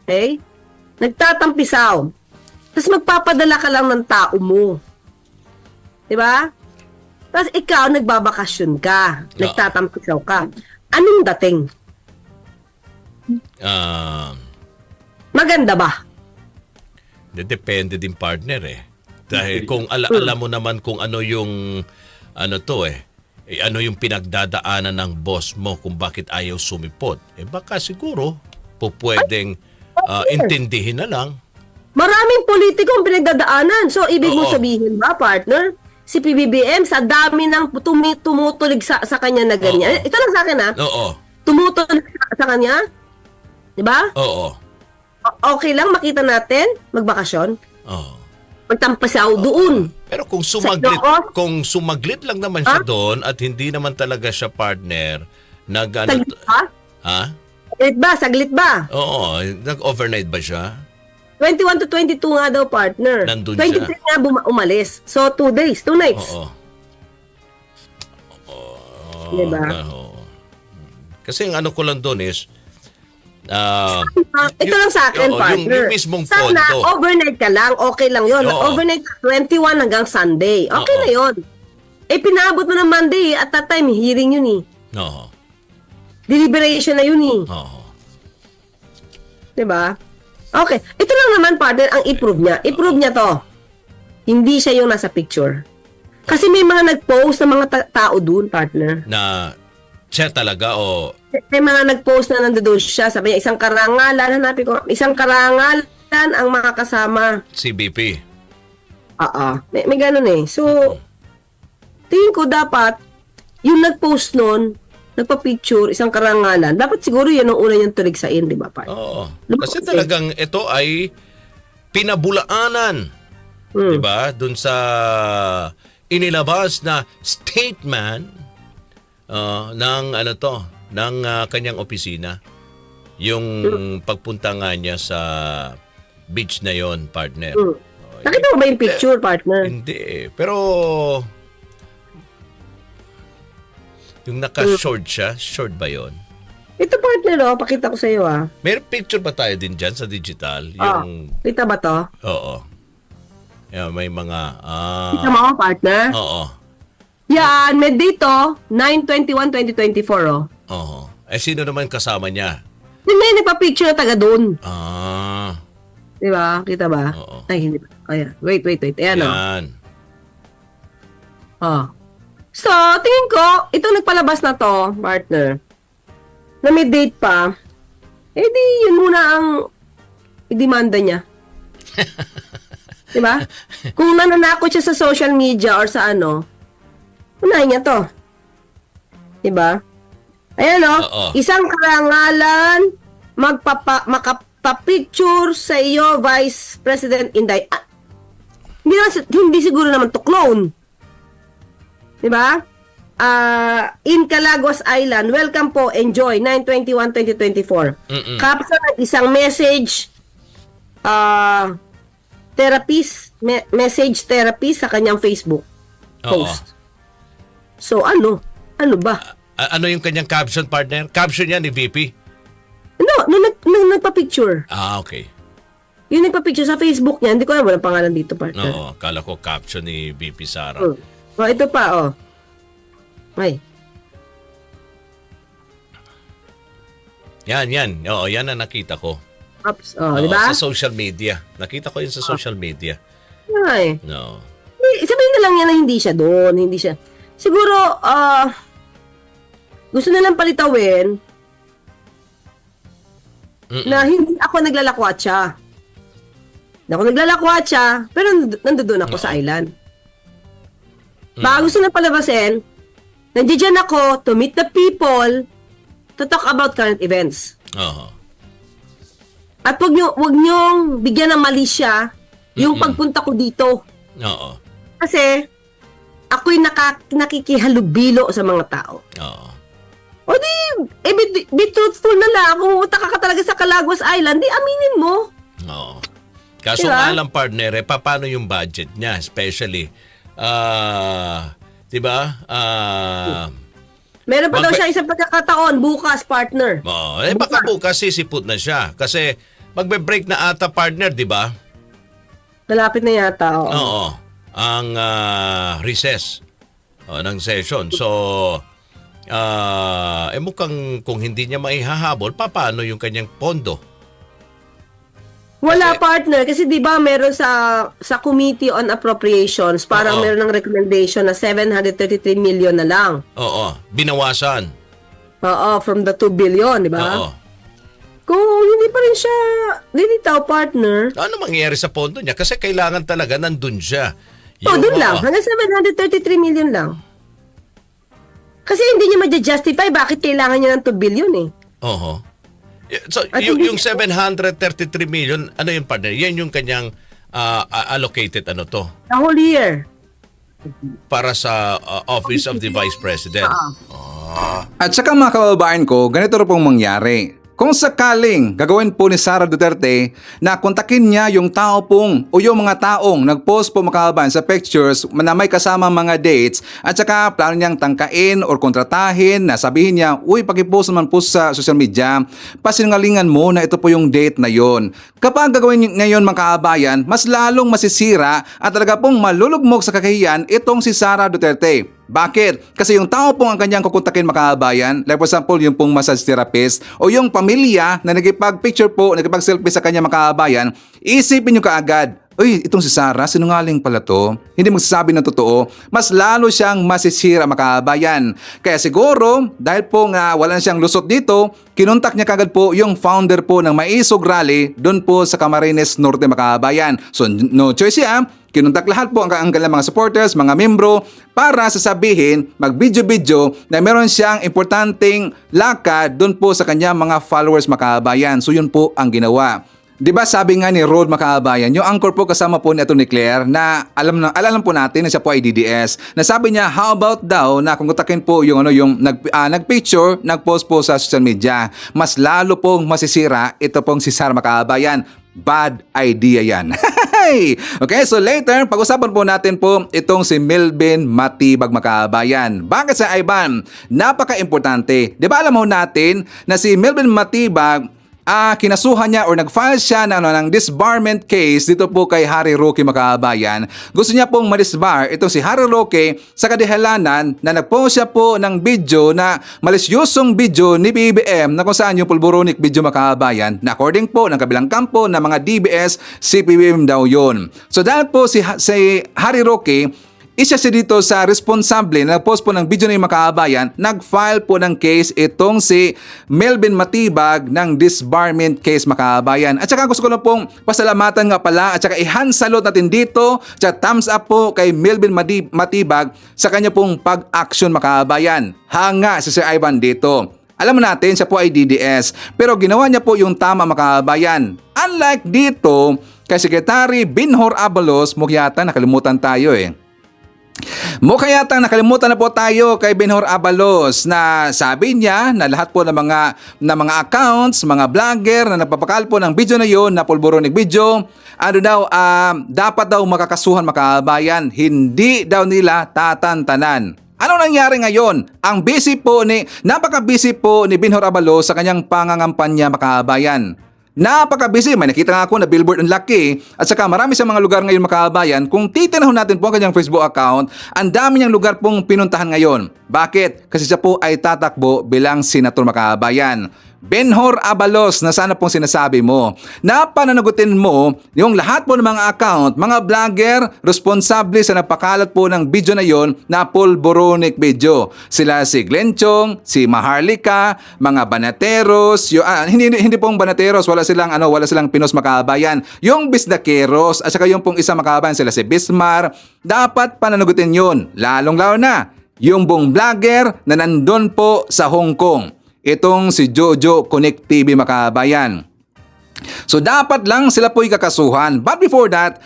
Okay? Nagtatampisaw. Tapos magpapadala ka lang ng tao mo. Diba? Tapos ikaw, nagbabakasyon ka. Nagtatampisaw ka. Anong dating? Maganda ba? Depende din, partner Dahil kung alam mo naman kung ano yung ano yung pinagdadaanan ng boss mo kung bakit ayaw sumipot. Baka siguro pwedeng intindihin na lang. Maraming politiko ang pinagdadaanan. So, ibig mo sabihin ba, partner, si PBBM, sa dami ng tumutulig sa kanya na ganyan. Ito lang sa akin, ha? Oo. Tumutulig sa kanya. Diba? Oo. Okay lang makita natin, magbakasyon. Oo. Magtampasaw doon. Pero kung sumaglit lang naman siya doon at hindi naman talaga siya partner, Saglit ba? Ha? Saglit ba? Oo, nag-overnight ba siya? 21 to 22 nga daw, partner. Nandun 23 siya. nga umalis. So, 2 days, 2 nights. Oo. Diba? Oo. Kasi ang ano ko lang doon is, ito lang sa akin, partner. Yung mismong sana, pondo. overnight ka lang, okay lang yun. Oo. Overnight, 21 hanggang Sunday. Okay Oo. na yun. Pinaabot mo ng Monday, at that time, hearing yun eh. Oo. Deliberation na yun eh. Oo. Diba? Okay. Ito lang naman, partner, ang i-prove niya. I-prove niya to. Hindi siya yung nasa picture. Kasi may mga nag-post ng mga tao dun, partner. Na siya talaga o... May mga nag-post na nandoon siya. Sabi niya, isang karangalan, hanapin ko, isang karangalan ang mga kasama. CBP. May ganun eh. So, tingin ko dapat, yung nag-post nun, nagpa-picture, isang karangalan, dapat siguro yan ang una niyang tuligsain, di ba, partner? Oo. Kasi talagang ito ay pinabulaanan. Di ba? Doon sa inilabas na statement ng kanyang opisina. Yung pagpunta nga niya sa beach na yon, partner. Nakita mo ba yung picture, partner? Hindi. Pero yung naka-short siya, short ba yon? Ito, partner, pakita ko sa iyo, May picture ba tayo din dyan sa digital? Yung... Kita ba to? Oo. May mga... Kita mo, partner? Oo. Yan, may dito, 9/21/2024, Oo. Sino naman kasama niya? May nagpa-picture na taga doon. Di ba? Kita ba? Oo. Ay, hindi ba? Ayan. Wait. Ayan, Yan. So, tingin ko, ito nagpalabas na to, partner, na may date pa, di yun muna ang i-demanda niya. Diba? Kung nananakot siya sa social media or sa unahin niya to. Diba? Ayan isang karangalan, makapapicture sa iyo, Vice President Inday. Hindi siguro naman to clone. Diba? In Calaguas Island, welcome po, enjoy, 9/21/2024. Caption ng isang message, message therapist sa kanyang Facebook post. So, ano ba? Ano yung kanyang caption, partner? Caption niya ni VP? Nung nagpa-picture. Okay. Yung nagpa-picture sa Facebook niya, hindi ko alam, walang pangalan dito, partner. Oo, akala ko caption ni VP Sara. Ito pa, Ay. Yan. Oo, yan ang nakita ko. Oops. Di ba? Sa social media. Nakita ko yun sa social media. Ay. No. Sabihin na lang yan na hindi siya doon. Hindi siya. Siguro, gusto na lang palitawin na hindi ako naglalakwatsa. Hindi ako naglalakwatsa, pero nandoon ako sa island. Baka gusto na palabasin, nandiyan ako to meet the people to talk about current events. At wag niyong bigyan ng mali siya yung pagpunta ko dito. Kasi ako'y nakikihalubilo sa mga tao. O be truthful na lang. Kung pumunta ka talaga sa Calaguas Island, di aminin mo. Kaso nga lang, partner, paano yung budget niya? Especially, diba? Meron pa daw siya isang pagkakataon, bukas, partner. Baka bukas sisipot na siya. Kasi magbe-break na ata, partner, diba? Malapit na yata, Oo. Ang recess ng session. So, mukhang kung hindi niya maihahabol, paano yung kanyang pondo? Wala, partner, kasi 'di ba meron sa Committee on Appropriations, parang Oo. meron ng recommendation na 733 million na lang. Oo, binawasan. Oo, from the 2 billion, 'di ba? Oo. Kung hindi pa rin siya lilitaw, partner. Ano mangyayari sa pondo niya? Kasi kailangan talaga nandun siya. Doon lang, hanggang 733 million lang. Kasi hindi niya ma-justify bakit kailangan niya ng 2 billion eh. Oo. So, At yung hindi- 733 million, ano yung partner? Yan yung kanyang allocated ano to? The whole year. Para sa Office of the Vice President. At saka mga kababayan ko, ganito rin pong mangyari. Kung sakaling gagawin po ni Sara Duterte na kontakin niya yung tao pong o yung mga taong nag-post po mga kababayan sa pictures na may kasama mga dates at saka plano niyang tangkain or kontratahin na sabihin niya, uy, pakipost naman po sa social media, pasinungalingan mo na ito po yung date na yon. Kapag gagawin ngayon mga kababayan, mas lalong masisira at talaga pong malulugmok sa kakahiyan itong si Sara Duterte. Bakit? Kasi yung tao pong ang kanyang kukontakin mga kababayan, like for example, yung pong massage therapist o yung pamilya na nagipag-picture po, nagipag-selfie sa kanya mga kababayan, isipin nyo kaagad, uy, itong si Sara, sinungaling pala to. Hindi magsasabi ng totoo. Mas lalo siyang masisira mga kababayan. Kaya siguro, dahil po nga wala na siyang lusot dito, kinontak niya kagad po yung founder po ng Maisog Rally doon po sa Camarines Norte mga kababayan. So no choice siya. Kinontak lahat po ang kanilang mga supporters, mga membro, para sasabihin, mag-video-video na meron siyang importanteng lakad doon po sa kanyang mga followers makabayan. So yun po ang ginawa. 'Di ba sabi nga ni Rod makabayan, yung anchor po kasama po ni Atty. Claire na alam po natin na siya po ay DDS. Na sabi niya, how about daw na kung kontakin po yung nag-picture, nag-post po sa social media, mas lalo pong masisira ito pong si Sara makabayan. Bad idea yan. Okay, so later, pag-usapan po natin po itong si Melvin Matibag makabayan. Bakit sa Ivan? Napaka-importante. Di ba alam mo natin na si Melvin Matibag kinasuhan niya or nag-file siya ng disbarment case dito po kay Harry Roque makabayan. Gusto niya pong ma-disbar itong si Harry Roque sa kadihalanan na nag-post siya po ng video na malisyosong video ni BBM na kung saan yung pulboronic video makabayan na according po ng kabilang kampo ng mga DBS, si BBM daw yun. So dahil po si Harry Roque, isa siya dito sa responsable na nag-post po ng video ng makabayan, nag-file po ng case itong si Melvin Matibag ng disbarment case makabayan. At saka gusto ko lang pong pasalamatan nga pala at saka ihansalot natin dito at thumbs up po kay Melvin Matibag sa kanya pong pag-action makabayan. Hanga si Sir Ivan dito. Alam mo natin siya po ay DDS pero ginawa niya po yung tama makabayan. Unlike dito kay Secretary Binhor Abalos, mukha yata nakalimutan tayo Mukha yata nakalimutan na po tayo kay Binhor Abalos na sabi niya na lahat po ng mga accounts, mga vlogger na nagpapakal po ng video na yon na pulboronic video, dapat daw makakasuhan makabayan, hindi daw nila tatantanan. Ano nangyari ngayon? Napaka-busy po ni Binhor Abalos sa kanyang pangangampanya makabayan. Napaka-busy. May nakita nga ako na billboard ang laki at saka marami sa mga lugar ngayon makabayan. Kung titinahon natin po ang kanyang Facebook account, ang dami niyang lugar pong pinuntahan ngayon. Bakit? Kasi siya po ay tatakbo bilang senator makabayan. Binhor Abalos, na sana pong sinasabi mo na pananagutin mo yung lahat po ng mga account, mga vlogger, responsable sa napakalat po ng video na yon na pulboronic video. Sila si Glenn Chong, si Maharlika, mga banateros, hindi pong banateros, wala silang Pinos makabayan. Yung bisdakeros at saka yung pong isa makabayan sila si Bismar, dapat pananagutin yun. Lalong-lalo na yung buong vlogger na nandun po sa Hong Kong. Itong si Jojo Connect TV makabayan. So dapat lang sila po ikakasuhan. But before that,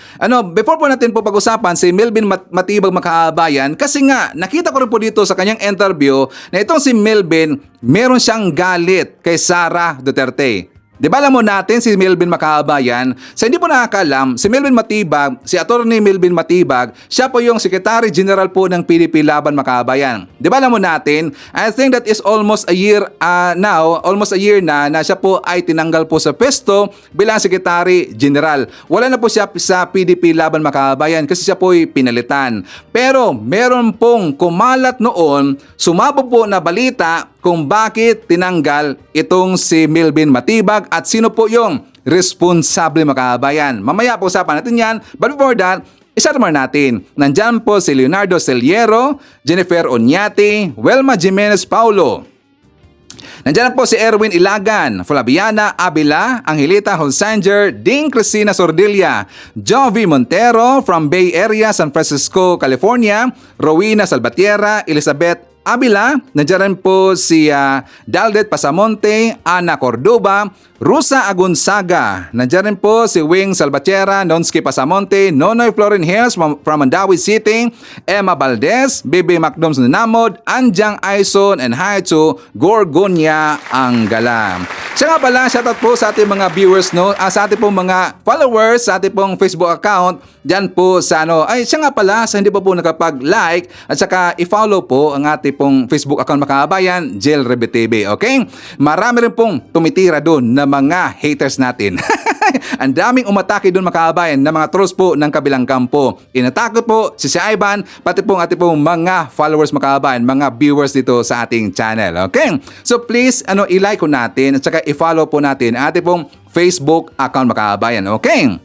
before po natin po pag-usapan si Melvin Matibag makabayan, kasi nga nakita ko rin po dito sa kanyang interview na itong si Melvin, meron siyang galit kay Sara Duterte. Di ba alam mo natin si Melvin makabayan? Sa hindi po nakakalam, si Melvin Matibag, si Attorney Melvin Matibag, siya po yung Secretary General po ng PDP Laban makabayan. Di ba alam mo natin? I think that is almost a year na siya po ay tinanggal po sa pwesto bilang Secretary General. Wala na po siya sa PDP Laban makabayan kasi siya po ay pinalitan. Pero meron pong kumalat noon, sumabog po na balita kung bakit tinanggal itong si Melvin Matibag at sino po yung responsable mga kabayan. Mamaya po usapan natin yan. But before that, isa naman natin. Nandyan po si Leonardo Celiero, Jennifer Oñate, Welma Jimenez Paulo. Nandiyan po si Erwin Ilagan, Flaviana Abila, Angelita Holsanger, Ding Cristina Sordilla, Jovi Montero from Bay Area, San Francisco, California, Rowena Salvatierra, Elizabeth Abila, nandiyan rin po si Daldet Pasamonte, Ana Cordoba, Rusa Agonzaga, nandiyan rin po si Wing Salvatierra, Nonsky Pasamonte, Nonoy Florin Hills from Mandawi City, Emma Valdez, Bibi Macdoms Nanamod, Anjang Aison, and hi to Gorgonia Anggala. Siya nga pala, shoutout po sa ating mga viewers, no? Sa ating pong mga followers, sa ating pong Facebook account, dyan po sa siya nga pala, sa hindi pa po nakapag-like, at saka i-follow po ang ating pong Facebook account mga kabayan, Jill Rebe TV, okay? Marami rin pong tumitira doon na mga haters natin. Ang daming umatake doon mga kabayan na mga trolls po ng kabilang kampo. Inatake po si Ivan, pati pong ating pong mga followers mga kabayan, mga viewers dito sa ating channel, okay? So please, i-like ko natin at saka i-follow po natin ang ating pong Facebook account mga kabayan, okay?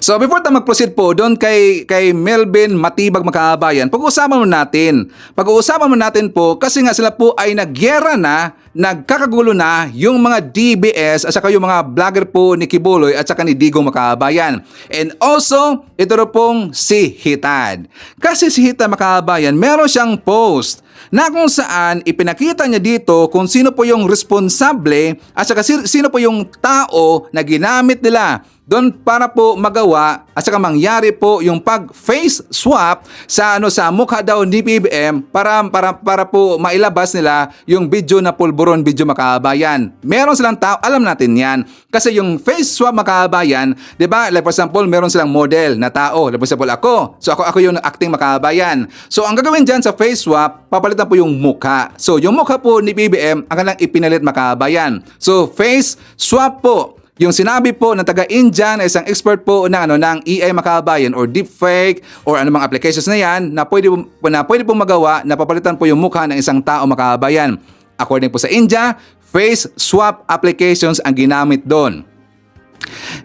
So before tayo mag-proceed po doon kay Melvin Matibag mga kabayan, pag-uusapan mo natin po kasi nga sila po ay nagyera na, nagkakagulo na yung mga DBS at saka yung mga vlogger po ni Kibuloy at saka ni Digong mga kabayan. And also, ito rin pong si Hitad. Kasi si Hitad mga kabayan, meron siyang post na kung saan ipinakita niya dito kung sino po yung responsable at saka sino po yung tao na ginamit nila doon para po magawa at saka mangyari po yung pag-face swap sa mukha daw ni PBM para po mailabas nila yung video na pulburon video makabayan. Meron silang tao, alam natin yan. Kasi yung face swap makabayan, 'di ba? Like for example, meron silang model na tao. Like for example, ako. So ako yung acting makabayan. So ang gagawin diyan sa face swap, papalitan po yung mukha. So yung mukha po ni PBM ang kanilang ipinalit makabayan. So face swap po. Yung sinabi po ng taga-India na isang expert po ng AI makabayan or deepfake or anumang applications na yan na pwede po magawa na papalitan po yung mukha ng isang tao makabayan. According po sa India, face swap applications ang ginamit doon.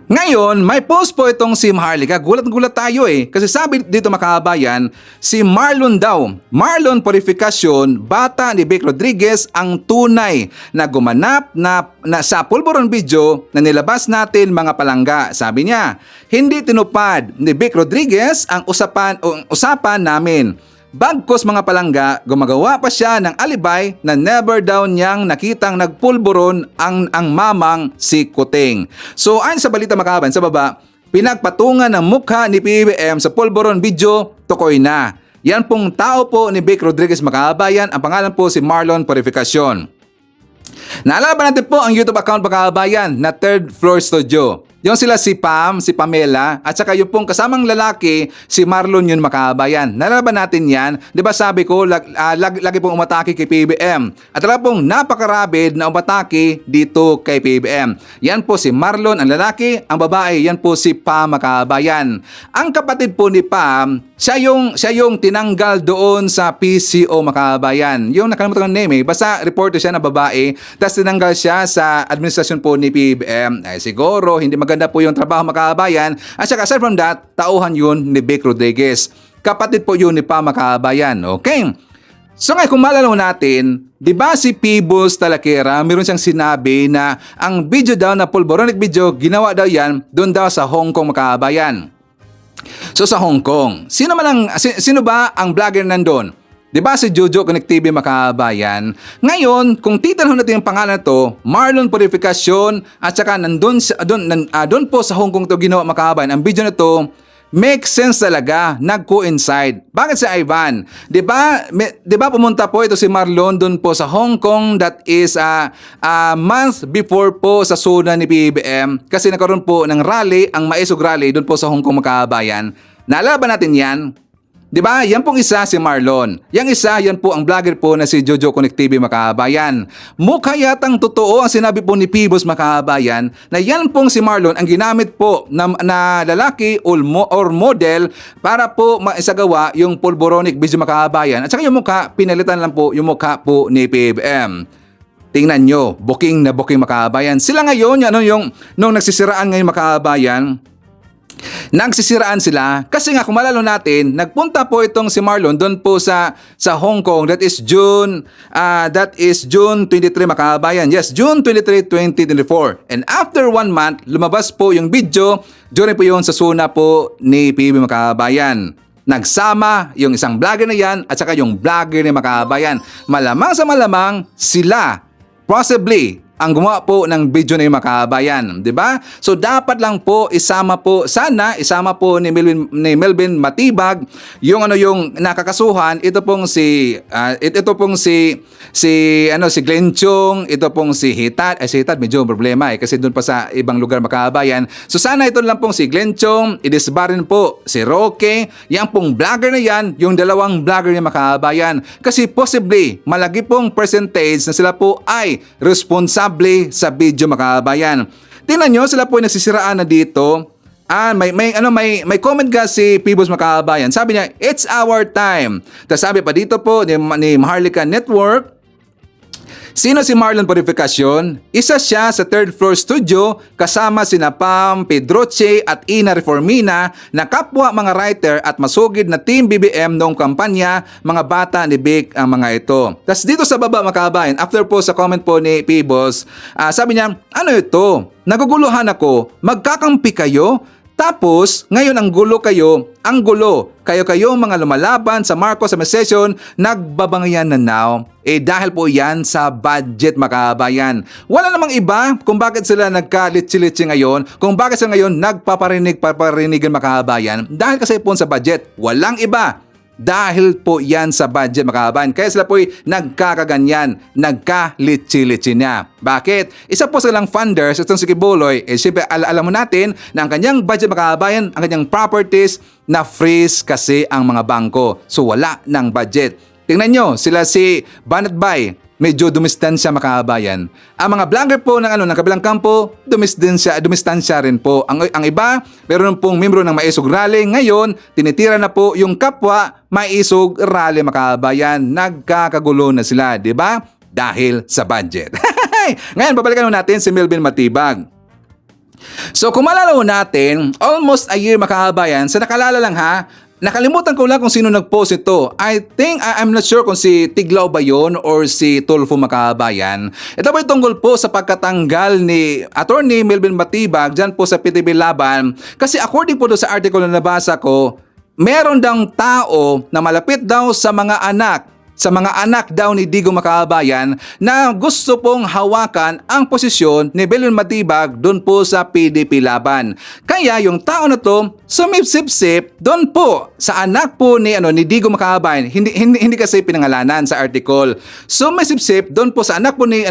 Ngayon, may post po itong si Maharlika. Gulat tayo kasi sabi dito makabayan, si Marlon daw, Marlon Purificacion, bata ni Vic Rodriguez ang tunay na gumanap na sa pulburon video na nilabas natin mga palangga. Sabi niya, hindi tinupad ni Vic Rodriguez ang usapan namin. Bagkos mga palangga, gumagawa pa siya ng alibay na never daw niyang nakitang nagpulburon ang mamang si Kuting. So ayon sa balita makaban sa baba, pinagpatungan ng mukha ni PBM sa pulburon video, tukoy na. Yan pong tao po ni Vic Rodriguez makabayan, ang pangalan po si Marlon Purificacion. Naalala ba natin po ang YouTube account makabayan na Third Floor Studio? Yung sila si Pam, si Pamela, at saka yung pong kasamang lalaki, si Marlon yun makabayan. Naalala ba natin yan? Di ba sabi ko, lagi pong umatake kay PBM. At talaga pong napakarabid na umatake dito kay PBM. Yan po si Marlon, ang lalaki, ang babae, yan po si Pam makabayan. Ang kapatid po ni Pam, siya yung tinanggal doon sa PCO makabayan. Yung nakalimutan ng name basta reporter siya na babae, tapos tinanggal siya sa administrasyon po ni PBM. Ay siguro, hindi maganda po yung trabaho makabayan. At saka aside from that, tauhan yun ni Vic Rodriguez. Kapatid po yun ni Pam makabayan. Okay? So ngayon kung malalaw natin, di ba si Pibos Talakera, meron siyang sinabi na ang video daw na pulboronic video, ginawa daw yan doon daw sa Hong Kong makabayan. So sa Hong Kong, sino ba ang vlogger nandun? Di ba si Jojo Connect TV makabayan? Ngayon, kung titanong natin yung pangalan na to, Marlon Purificacion at saka doon po sa Hong Kong to ginawa makabayan. Ang video na to, makes sense talaga, nag-coincide. Bakit si Ivan? Di ba pumunta po ito si Marlon doon po sa Hong Kong, that is a month before po sa SONA ni PBM kasi nagkaroon po ng rally, ang Maisog Rally doon po sa Hong Kong makabayan. Naalala ba natin yan? Di ba? Yan pong isa si Marlon. Yang isa, yan po ang vlogger po na si Jojo Connect TV makabayan. Mukha yatang totoo ang sinabi po ni Pibos makabayan na yan pong si Marlon ang ginamit po na lalaki or model para po maisagawa yung pulboronic video makabayan. At saka yung mukha, pinalitan lang po yung mukha po ni PBM. tingnan nyo, booking na booking makabayan. Sila ngayon, nung nagsisiraan ngayon makabayan, nagsisiraan sila kasi nga kung malalo natin, nagpunta po itong si Marlon doon po sa Hong Kong. That is June 23 makabayan. Yes, June 23, 2024. And after 1 month, lumabas po yung video during po yun sa suna po ni PB makabayan. Nagsama yung isang vlogger na yan at saka yung vlogger ni makabayan. Malamang sa malamang sila possibly ang gumawa po ng video na yung makabayan, di ba? So dapat lang po isama po ni Melvin Matibag yung nakakasuhan, ito pong si Glenn Chong, ito pong si Hitat. Si Hitat medyo problema kasi doon pa sa ibang lugar makabayan. So sana ito lang pong si Glenn Chong, idisbarin po si Roque, yang pong vlogger na yan, yung dalawang vlogger niya makabayan. Kasi possibly malaki pong percentage na sila po ay responsable sa video makabayan. Tingnan nyo, sila po ay nagsisiraan na dito. May comment ka si Pibos makabayan. Sabi niya, it's our time. Tapos sabi pa dito po ni Maharlika Network, sino si Marlon Purificacion? Isa siya sa third floor studio kasama sina Pam Pedroche at Ina Reformina na kapwa mga writer at masugid na Team BBM noong kampanya, mga bata ni Vic ang mga ito. Tapos dito sa baba makabayan, after po sa comment po ni Pibos, sabi niya, ano ito? Naguguluhan ako, magkakampi kayo? Tapos, ngayon ang gulo. Kayo mga lumalaban sa Marcos administration, nagbabangayan na now. Dahil po yan sa budget makabayan. Wala namang iba kung bakit sila nagkalitsi-litsi ngayon, kung bakit sila ngayon nagpaparinigan makabayan. Dahil kasi po sa budget, walang iba. Dahil po yan sa budget makabayan. Kaya sila po nagkakaganyan, nagkalitsi-litsi niya. Bakit? Isa po silang funders, itong si Kibuloy, siyempre alam mo natin na ang kanyang budget makabayan, ang kanyang properties, na freeze kasi ang mga bangko. So wala ng budget. Tingnan nyo, sila si Banat Bay, medyo dumistansya makabayan. Ang mga vlogger po ng kabilang kampo, dumistansya rin po. Ang iba, meron pong membro ng Maisog Rally. Ngayon, tinitira na po yung kapwa Maisog Rally makabayan. Nagkakagulo na sila, di ba? Dahil sa budget. Ngayon, babalikan natin si Melvin Matibag. So kung malalaw natin, almost a year makabayan, sa nakalala lang ha, nakalimutan ko lang kung sino nag-post ito. I'm not sure kung si Tiglaw ba yun or si Tulfo makabayan. Ito ba tungkol po sa pagkatanggal ni Attorney Melvin Matibag dyan po sa PTV Laban. Kasi according po doon sa article na nabasa ko, meron daw tao na malapit daw sa mga anak daw ni Digong makabayan na gusto pong hawakan ang posisyon ni Melvin Matibag doon po sa PDP Laban. Kaya yung tao na to sumipsip-sip doon po sa anak po ni Digong makabayan. Hindi kasi pinangalanan sa article. Sumipsip doon po sa anak po ni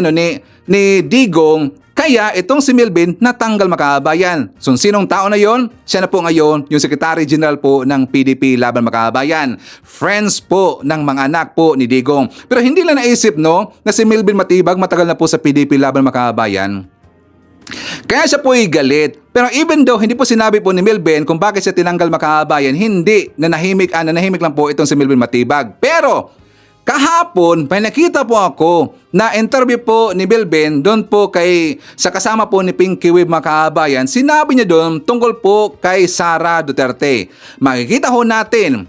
Digong. Kaya itong si Melvin natanggal makabayan. So sinong tao na yon? Siya na po ngayon yung Secretary General po ng PDP Laban makabayan. Friends po ng mga anak po ni Digong. Pero hindi lang naisip na si Melvin Matibag matagal na po sa PDP Laban makabayan. Kaya siya po galit. Pero even though hindi po sinabi po ni Melvin kung bakit siya tinanggal makabayan, hindi, nanahimik lang po itong si Melvin Matibag. Pero kahapon, may nakita po ako na interview po ni Melvin doon po sa kasama po ni Pinky Wib makabayan. Sinabi niya doon tungkol po kay Sara Duterte. Makikita ho natin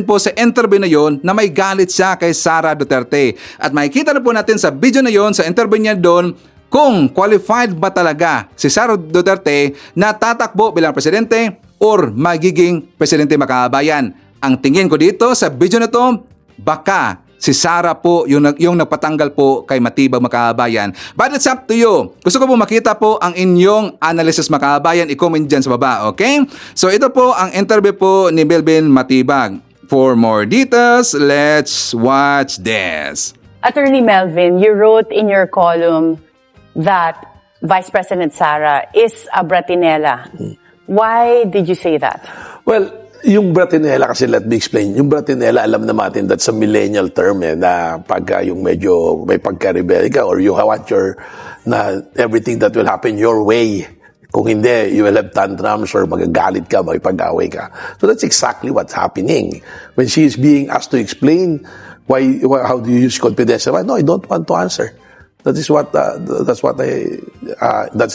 po sa interview na yon na may galit siya kay Sara Duterte. At makikita na po natin sa video na yon, sa interview niya doon, kung qualified ba talaga si Sara Duterte na tatakbo bilang presidente or magiging presidente makabayan. Ang tingin ko dito sa video na to, baka si Sara po yung nagpatanggal po kay Matibag makabayan. But it's up to you. Gusto ko po makita po ang inyong analysis makabayan. I-comment dyan sa baba, okay? So ito po ang interview po ni Melvin Matibag. For more details, let's watch this. Attorney Melvin, you wrote in your column that Vice President Sara is a Bratinella. Why did you say that? Well, yung Bratinella kasi, let me explain. Yung Bratinella, alam na natin, that's a millennial term na pagka yung medyo may pagka-rebel ka or you want na everything that will happen your way. Kung hindi, you will have tantrums or magagalit ka, makipag-away ka. So that's exactly what's happening. When she is being asked to explain how do you use confidential, no, I don't want to answer. That's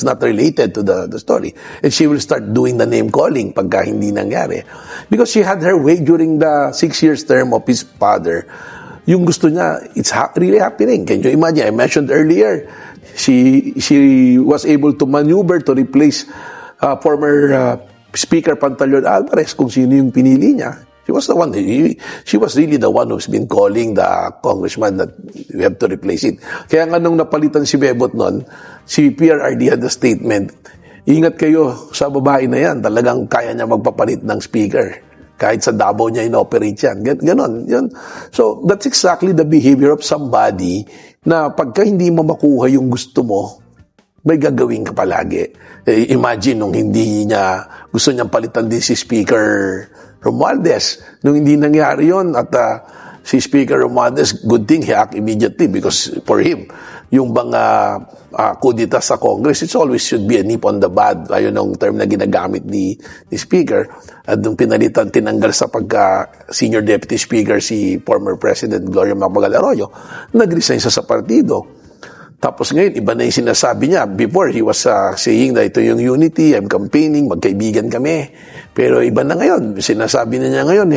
not related to the story. And she will start doing the name calling pagka hindi nangyari. Because she had her way during the 6 years term of his father. Yung gusto niya, it's really happening. Can you imagine? I mentioned earlier, she was able to maneuver to replace former Speaker Pantaleon Alvarez kung sino yung pinili niya. She was the one. She was really the one who's been calling the congressman that we have to replace it. Kaya nga nung napalitan si Bebot noon, si PRRD had the statement, ingat kayo sa babae na yan, talagang kaya niya magpapalit ng speaker. Kahit sa Davao niya inoperate yan. Ganon. Yun. So, that's exactly the behavior of somebody na pagka hindi mo makuha yung gusto mo, may gagawin ka palagi. Imagine nung hindi niya, gusto niyang palitan din si Speaker Romualdez. Nung hindi nangyari yon at si Speaker Romualdez, good thing he act immediately because for him, yung mga kudita sa Congress, it always should be a nip on the bud. Ayun ang term na ginagamit ni Speaker. At nung pinalitan, tinanggal sa pagka-senior deputy speaker si former President Gloria Macapagal Arroyo, nag-resign sa partido. Tapos ngayon, iba na yung sinasabi niya. Before, he was saying na ito yung unity, I'm campaigning, magkaibigan kami. Pero iba na ngayon. Sinasabi na niya ngayon,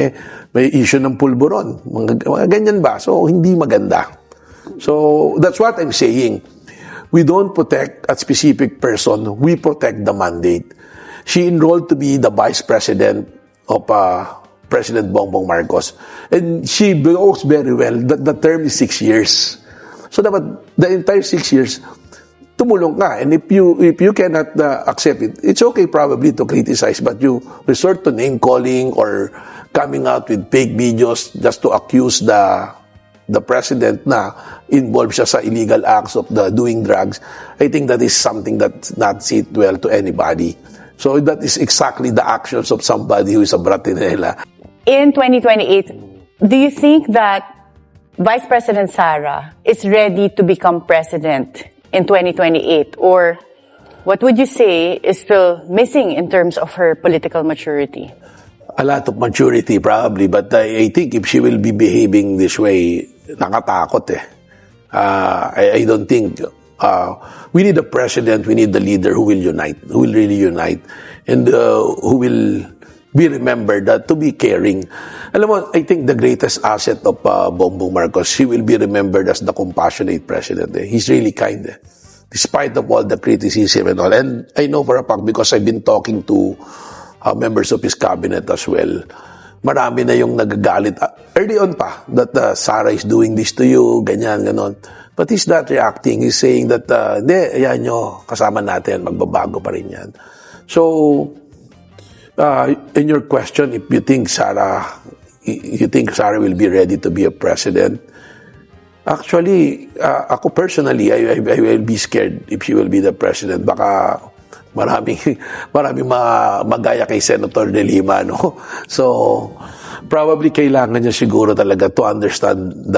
may issue ng pulburon. Mga ganyan ba? So, hindi maganda. So, that's what I'm saying. We don't protect a specific person. We protect the mandate. She enrolled to be the Vice President of President Bongbong Marcos. And she knows very well that the term is 6 years. So dapat the entire 6 years tumulong ka, and if you cannot accept it, it's okay probably to criticize, but you resort to name calling or coming out with fake videos just to accuse the president na involved siya sa illegal acts of the doing drugs. I think that is something that not sit well to anybody. So that is exactly the actions of somebody who is a bratinela. In 2028, do you think that Vice President Sara is ready to become president in 2028? Or what would you say is still missing in terms of her political maturity? A lot of maturity probably, but I think if she will be behaving this way, nakatakot eh. I don't think we need a president, we need the leader who will unite, who will really unite, and who will be remembered to be caring. Alam mo, I think the greatest asset of Bongbong Marcos, he will be remembered as the compassionate president. He's really kind. Despite of all the criticism and all. And I know for a fact because I've been talking to members of his cabinet as well. Marami na yung nagagalit. Early on pa, that Sara is doing this to you, ganyan, ganon. But he's not reacting. He's saying that, hindi, ayan nyo, kasama natin, magbabago pa rin yan. So, in your question, if you think Sara will be ready to be a president, actually, ako personally, I will be scared if she will be the president. Baka maraming magaya kay Senator De Lima, no? So, probably kailangan niya siguro talaga to understand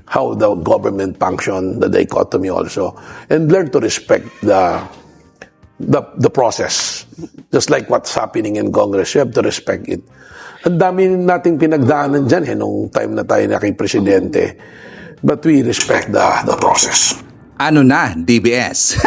how the government function, the dichotomy also, and learn to respect the process. Just like what's happening in Congress, you have to respect it. Ang dami nating pinagdaanan dyan nung time na tayo na kay Presidente. But we respect the process. Ano na, DBS?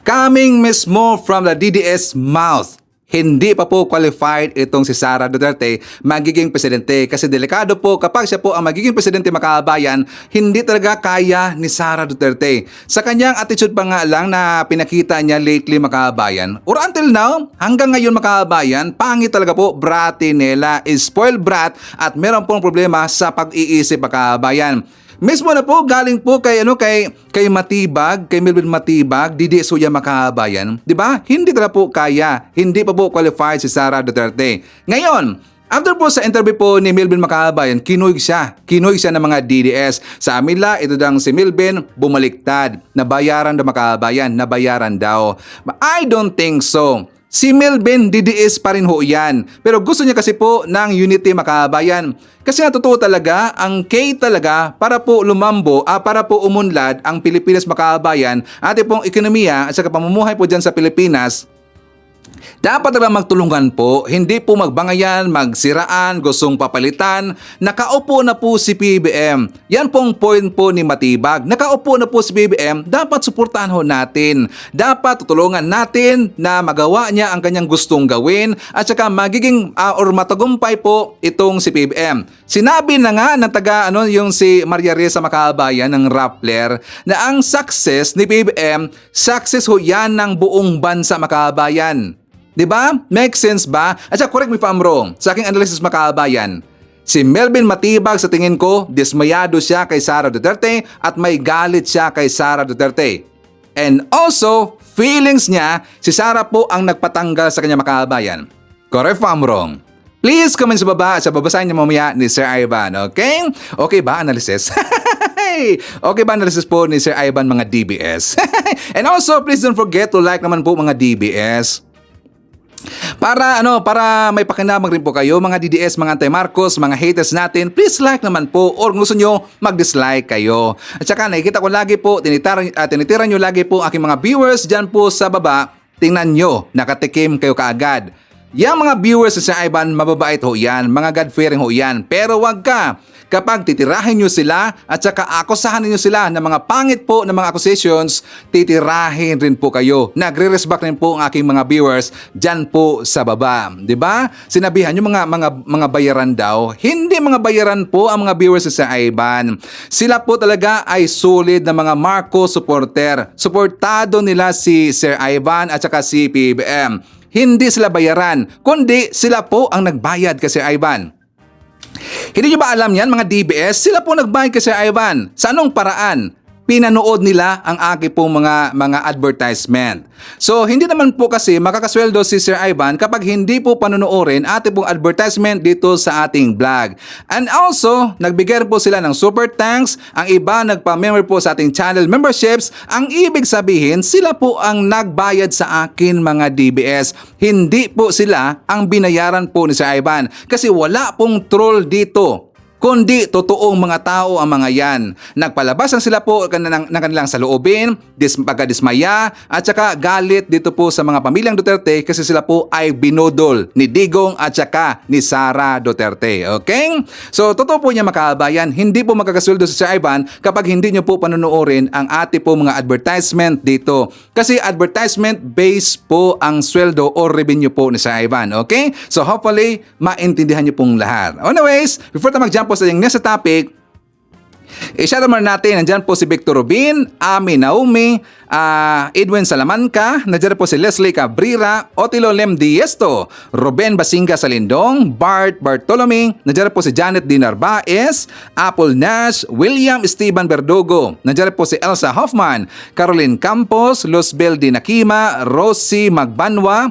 Coming mismo from the DDS mouth. Hindi pa po qualified itong si Sara Duterte magiging presidente kasi delikado po kapag siya po ang magiging presidente makabayan, hindi talaga kaya ni Sara Duterte. Sa kanyang attitude pa nga lang na pinakita niya lately makabayan, or until now, hanggang ngayon makabayan, pangit talaga po, bratinela, is spoiled brat at meron pong problema sa pag-iisip makabayan. Mismo na po galing po kay Matibag, kay Melvin Matibag, DDS Suya Makabayan, 'di ba? Hindi talaga po kaya, hindi pa po qualified si Sara Duterte. Ngayon, after po sa interview po ni Melvin Makabayan, kinuig siya ng mga DDS. Sa amila, ito dang si Melvin bumaliktad, nabayaran daw Makabayan, nabayaran daw. I don't think so. Si Melvin, DDS pa rin ho yan. Pero gusto niya kasi po ng unity Makabayan. Kasi nga totoo talaga, ang K talaga para po lumambo, para po umunlad ang Pilipinas Makabayan, ating pong ekonomiya at saka pamumuhay po dyan sa Pilipinas, Dapat na magtulungan po, hindi po magbangayan, magsiraan, gustong papalitan. Nakaupo na po si PBM. Yan pong point po ni Matibag. Nakaupo na po si PBM, dapat suportahan ho natin. Dapat tutulungan natin na magawa niya ang kanyang gustong gawin at saka magiging or matagumpay po itong si PBM. Sinabi na nga ng yung si Maria Reza Macabayan ng Rappler na ang success ni PBM, success ho yan ng buong bansa Macabayan. Diba? Make sense ba? At saka, correct me if I'm wrong. Sa aking analysis Makabayan, si Melvin Matibag sa tingin ko, dismayado siya kay Sara Duterte at may galit siya kay Sara Duterte. And also, feelings niya, si Sara po ang nagpatanggal sa kanya Makabayan. Correct if I'm wrong. Please comment sa baba at sa babasahin niyo mamaya ni Sir Ivan. Okay? Okay ba analysis? Okay ba analysis po ni Sir Ivan mga DBS? And also, please don't forget to like naman po mga DBS. Para may pakinabang rin po kayo mga DDS, mga anti-Marcos, mga haters natin, please like naman po or gusto nyo mag-dislike kayo. At saka nakikita ko lagi po, tinitira nyo lagi po aking mga viewers dyan po sa baba, tingnan nyo, nakatikim kayo kaagad. Yang mga viewers sa Ivan, mababait ho yan, mga God-fearing ho yan, pero wag ka. Kapag titirahin nyo sila at saka akusahan nyo sila ng mga pangit po ng mga accusations, titirahin rin po kayo. Nagre-respect rin po ang aking mga viewers dyan po sa baba. Diba? Sinabihan nyo mga bayaran daw. Hindi mga bayaran po ang mga viewers sa Ivan. Sila po talaga ay solid na mga Marcos supporter. Suportado nila si Sir Ivan at saka si PBM. Hindi sila bayaran, kundi sila po ang nagbayad kay Sir Ivan. Hindi nyo ba alam yan mga DBS? Sila po nagbayad kay Sir Ivan. Sa anong paraan? Pinanood nila ang aking pong mga advertisement. So, hindi naman po kasi makakasweldo si Sir Ivan kapag hindi po panonoorin ating pong advertisement dito sa ating vlog. And also, nagbigay po sila ng super thanks. Ang iba nagpa-member po sa ating channel memberships. Ang ibig sabihin, sila po ang nagbayad sa akin mga DBS. Hindi po sila ang binayaran po ni Sir Ivan. Kasi wala pong troll dito. Kundi totoong mga tao ang mga yan. Nagpalabas lang sila po ng kanilang saloobin, pagkadismaya, at saka galit dito po sa mga pamilyang Duterte kasi sila po ay binudol ni Digong at saka ni Sara Duterte. Okay? So, totoo po niya Makabayan, hindi po magkakasweldo si Sir Ivan kapag hindi nyo po panonoorin ang ate po mga advertisement dito. Kasi advertisement based po ang sweldo o revenue po ni Sir Ivan. Okay? So, hopefully, maintindihan nyo pong lahat. Anyways, before tayo mag-jump po sa yung next topic, i-shout out natin, nandyan po si Victor Rubin, Ami Naomi, Edwin Salamanca, nandyan po si Leslie Cabrera, Otilo Lem Diesto, Ruben Basinga Salindong, Bart Bartolome, nandyan po si Janet D. Narvaez, Apple Nash, William Esteban Verdugo, nandyan po si Elsa Hoffman, Caroline Campos, Luzbel Di Nakima, Rosie Magbanwa,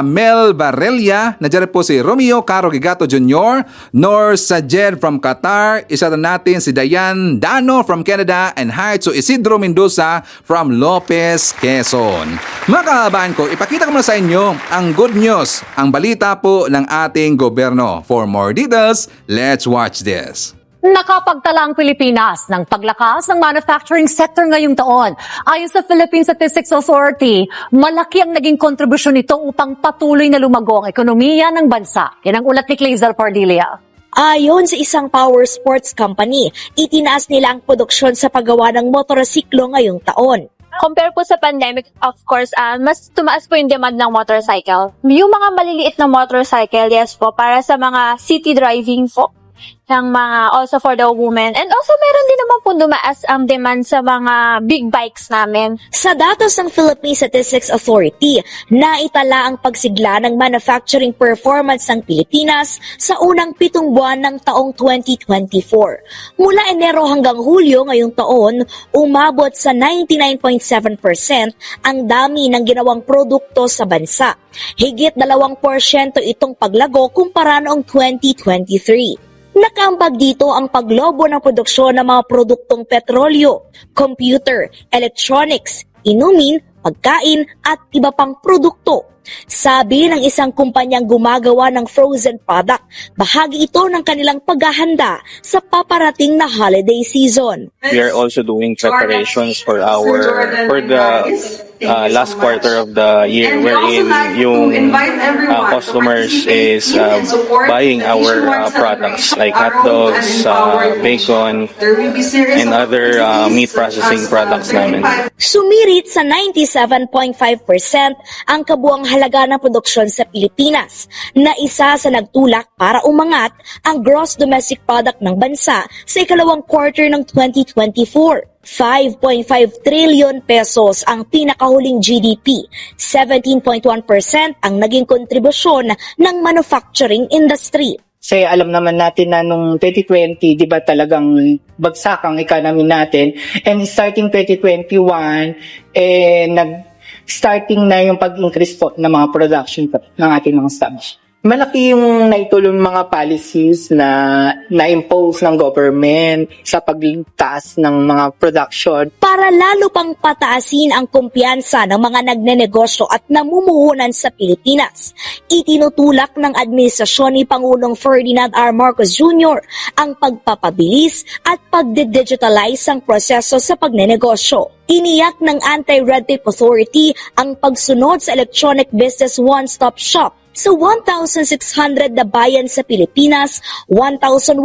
Mel Barrelia, nandyan po si Romeo Caro Gigato Jr., Nor Sajed from Qatar, isa natin si Dayan Dano from Canada, and hi to Isidro Mendoza from Lopez, Quezon. Mga kahabayan ko, ipakita ko muna sa inyo ang good news, ang balita po ng ating gobyerno. For more details, let's watch this. Nakapagtala ang Pilipinas ng paglakas ng manufacturing sector ngayong taon. Ayon sa Philippine Statistics Authority, malaki ang naging kontribusyon nito upang patuloy na lumago ang ekonomiya ng bansa. Yan ang ulat ni Clazel Pardilia. Ayon sa isang power sports company, itinaas nila ang produksyon sa paggawa ng motorsiklo ngayong taon. Compare po sa pandemic, of course, mas tumaas po yung demand ng motorcycle. Yung mga maliliit na motorcycle, yes po, para sa mga city driving po, ng mga also for the women. And also meron din naman po dumaas ang demand sa mga big bikes namin. Sa datos ng Philippine Statistics Authority, naitala ang pagsigla ng manufacturing performance ng Pilipinas sa unang 7 buwan ng taong 2024. Mula Enero hanggang Hulyo ngayong taon, umabot sa 99.7% ang dami ng ginawang produkto sa bansa. Higit 2% itong paglago kumpara noong 2023. Nakaambag dito ang paglobo ng produksyon ng mga produktong petrolyo, computer, electronics, inumin pagkain at iba pang produkto. Sabi ng isang kumpanyang gumagawa ng frozen product, bahagi ito ng kanilang paghahanda sa paparating na holiday season. We are also doing preparations for the last quarter of the year, wherein yung customers is buying our products like hot dogs, bacon, and other meat processing products namin. Sumirit sa 97.5% ang kabuang halaga ng produksyon sa Pilipinas, na isa sa nagtulak para umangat ang gross domestic product ng bansa sa ikalawang quarter ng 2024. 5.5 trillion pesos ang pinakahuling GDP, 17.1% ang naging kontribusyon ng manufacturing industry. Kasi alam naman natin na nung 2020, di ba talagang bagsak ang economy natin. And starting 2021, starting na yung pag-increase po ng mga production po ng ating mga stocks. Malaki yung naitulong mga policies na na-impose ng government sa pagtaas ng mga production. Para lalo pang pataasin ang kumpiyansa ng mga nagnenegosyo at namumuhunan sa Pilipinas, itinutulak ng administrasyon ni Pangulong Ferdinand R. Marcos Jr. ang pagpapabilis at pagde-digitalize ang proseso sa pagnenegosyo. Iniyak ng Anti-Red Tape Authority ang pagsunod sa Electronic Business One-Stop Shop. Sa 1,600 na bayan sa Pilipinas, 1,100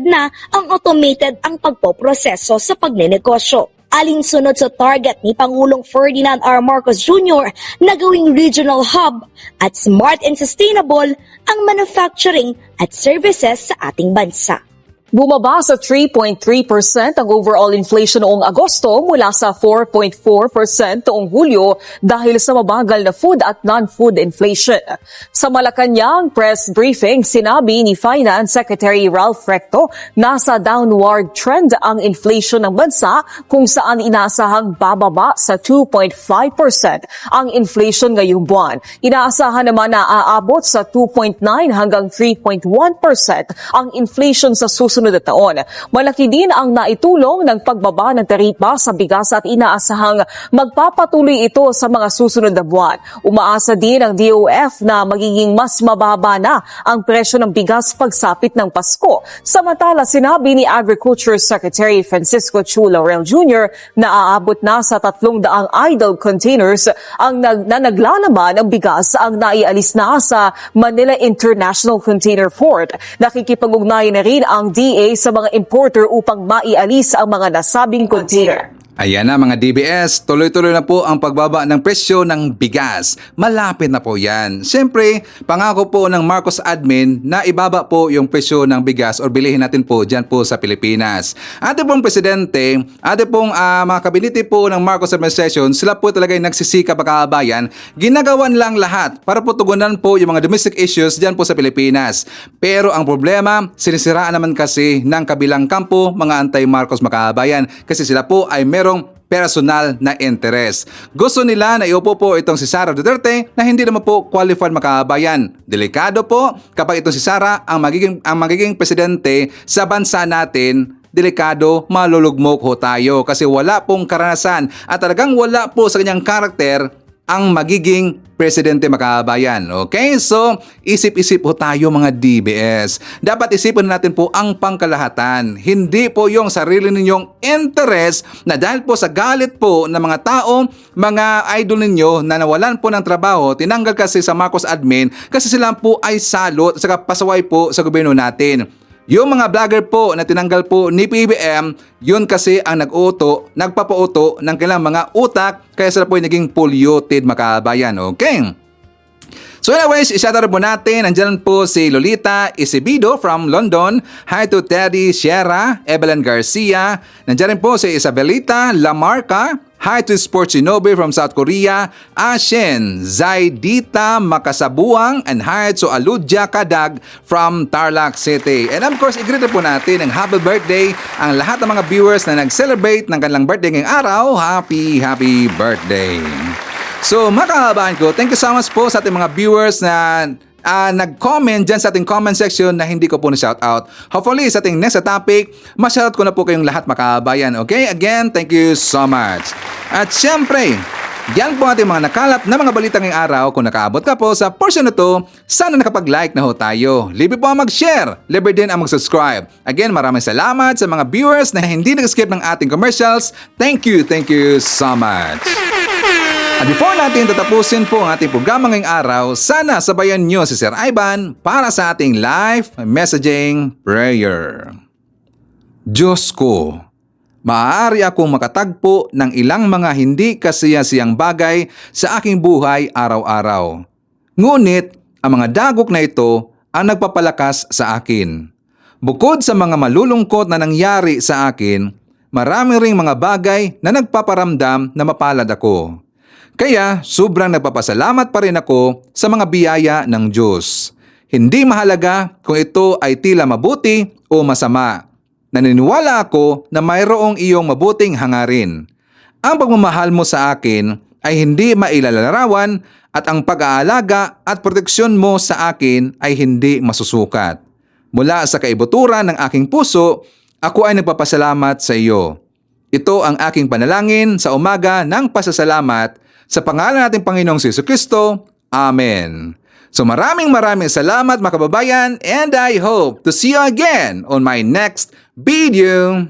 na ang automated ang pagpoproseso sa pagnenegosyo. Alinsunod sa target ni Pangulong Ferdinand R. Marcos Jr. na gawing regional hub at smart and sustainable ang manufacturing at services sa ating bansa. Bumaba sa 3.3% ang overall inflation noong Agosto mula sa 4.4% noong Hulyo dahil sa mabagal na food at non-food inflation. Sa Malacanang press briefing, sinabi ni Finance Secretary Ralph Recto na sa downward trend ang inflation ng bansa kung saan inaasahang bababa sa 2.5% ang inflation ngayong buwan. Inaasahan naman na aabot sa 2.9 hanggang 3.1% ang inflation sa susunod na taon. Malaki din ang naitulong ng pagbaba ng taripa sa bigas at inaasahang magpapatuloy ito sa mga susunod na buwan. Umaasa din ang DOF na magiging mas mababa na ang presyo ng bigas pagsapit ng Pasko. Samantala, sinabi ni Agriculture Secretary Francisco Chu Laurel Jr. na aabot na sa 300 idle containers ang naglalaman ng bigas ang naialis na sa Manila International Container Port. Nakikipag-ugnayan na rin ang DA sa mga importer upang maialis ang mga nasabing container. Ayan na mga DBS, tuloy-tuloy na po ang pagbaba ng presyo ng bigas. Malapit na po yan. Siyempre, pangako po ng Marcos admin na ibaba po yung presyo ng bigas o bilihin natin po dyan po sa Pilipinas. Ate pong Presidente, ate pong mga kabinete po ng Marcos administration, sila po talaga yung nagsisikap mga kabayan. Ginagawan lang lahat para po tugunan po yung mga domestic issues dyan po sa Pilipinas. Pero ang problema, sinisiraan naman kasi ng kabilang kampo mga anti-Marcos mga kabayan kasi sila po ay merong personal na interest. Gusto nila na iupo po itong si Sara Duterte na hindi naman po qualified makabayan. Delikado po kapag itong si Sara ang magiging presidente sa bansa natin. Delikado, malulugmok ho tayo kasi wala pong karanasan at talagang wala po sa kanyang karakter ang magiging presidente makabayan. Okay? So, isip-isip po tayo mga DBS. Dapat isipin natin po ang pangkalahatan. Hindi po yung sarili ninyong interest na dahil po sa galit po ng mga tao, mga idol ninyo na nawalan po ng trabaho, tinanggal kasi sa Marcos admin kasi sila po ay salot at saka pasaway po sa gobyerno natin. Yung mga vlogger po na tinanggal po ni PBM, yun kasi ang nagpapauto ng kailang mga utak kaya sila po ay naging polluted makabayan. Okay? So anyways, isyatar po natin, nandiyan po si Lolita Isibido from London. Hi to Teddy Sierra, Evelyn Garcia. Nandiyan rin po si Isabelita Lamarca. Hi to Sportsinobe from South Korea, Ashen, Zaidita Makasabuang, and hi to Aludja Kadag from Tarlac City. And of course, i-greet po natin ng happy birthday ang lahat ng mga viewers na nag-celebrate ng kanilang birthday ngayong araw. Happy birthday! So mga kahabaan ko, thank you so much po sa ating mga viewers na nag-comment dyan sa ating comment section na hindi ko po na-shoutout. Hopefully, sa ating next topic, ma-shoutout ko na po kayong lahat makabayan. Okay? Again, thank you so much. At syempre, Yan po ating mga nakalap na mga balita ngayong araw. Kung nakaabot ka po sa portion na to, sana nakapag-like na ho tayo. Libre po ang mag-share, libre din ang mag-subscribe. Again, maraming salamat sa mga viewers na hindi nag-skip ng ating commercials. Thank you so much. At before natin tatapusin po ang ating programa ngayong araw, sana sabayan nyo si Sir Ivan para sa ating live messaging prayer. Diyos ko, maaari akong makatagpo ng ilang mga hindi kasiyasiyang bagay sa aking buhay araw-araw. Ngunit, ang mga dagok na ito ang nagpapalakas sa akin. Bukod sa mga malulungkot na nangyari sa akin, marami ring mga bagay na nagpaparamdam na mapalad ako. Kaya, sobrang nagpapasalamat pa rin ako sa mga biyaya ng Diyos. Hindi mahalaga kung ito ay tila mabuti o masama. Naniniwala ako na mayroong iyong mabuting hangarin. Ang pagmamahal mo sa akin ay hindi mailalarawan at ang pag-aalaga at proteksyon mo sa akin ay hindi masusukat. Mula sa kaibuturan ng aking puso, ako ay nagpapasalamat sa iyo. Ito ang aking panalangin sa umaga ng pasasalamat sa pangalan nating Panginoong Jesucristo. Amen. So maraming salamat mga kababayan, and I hope to see you again on my next video.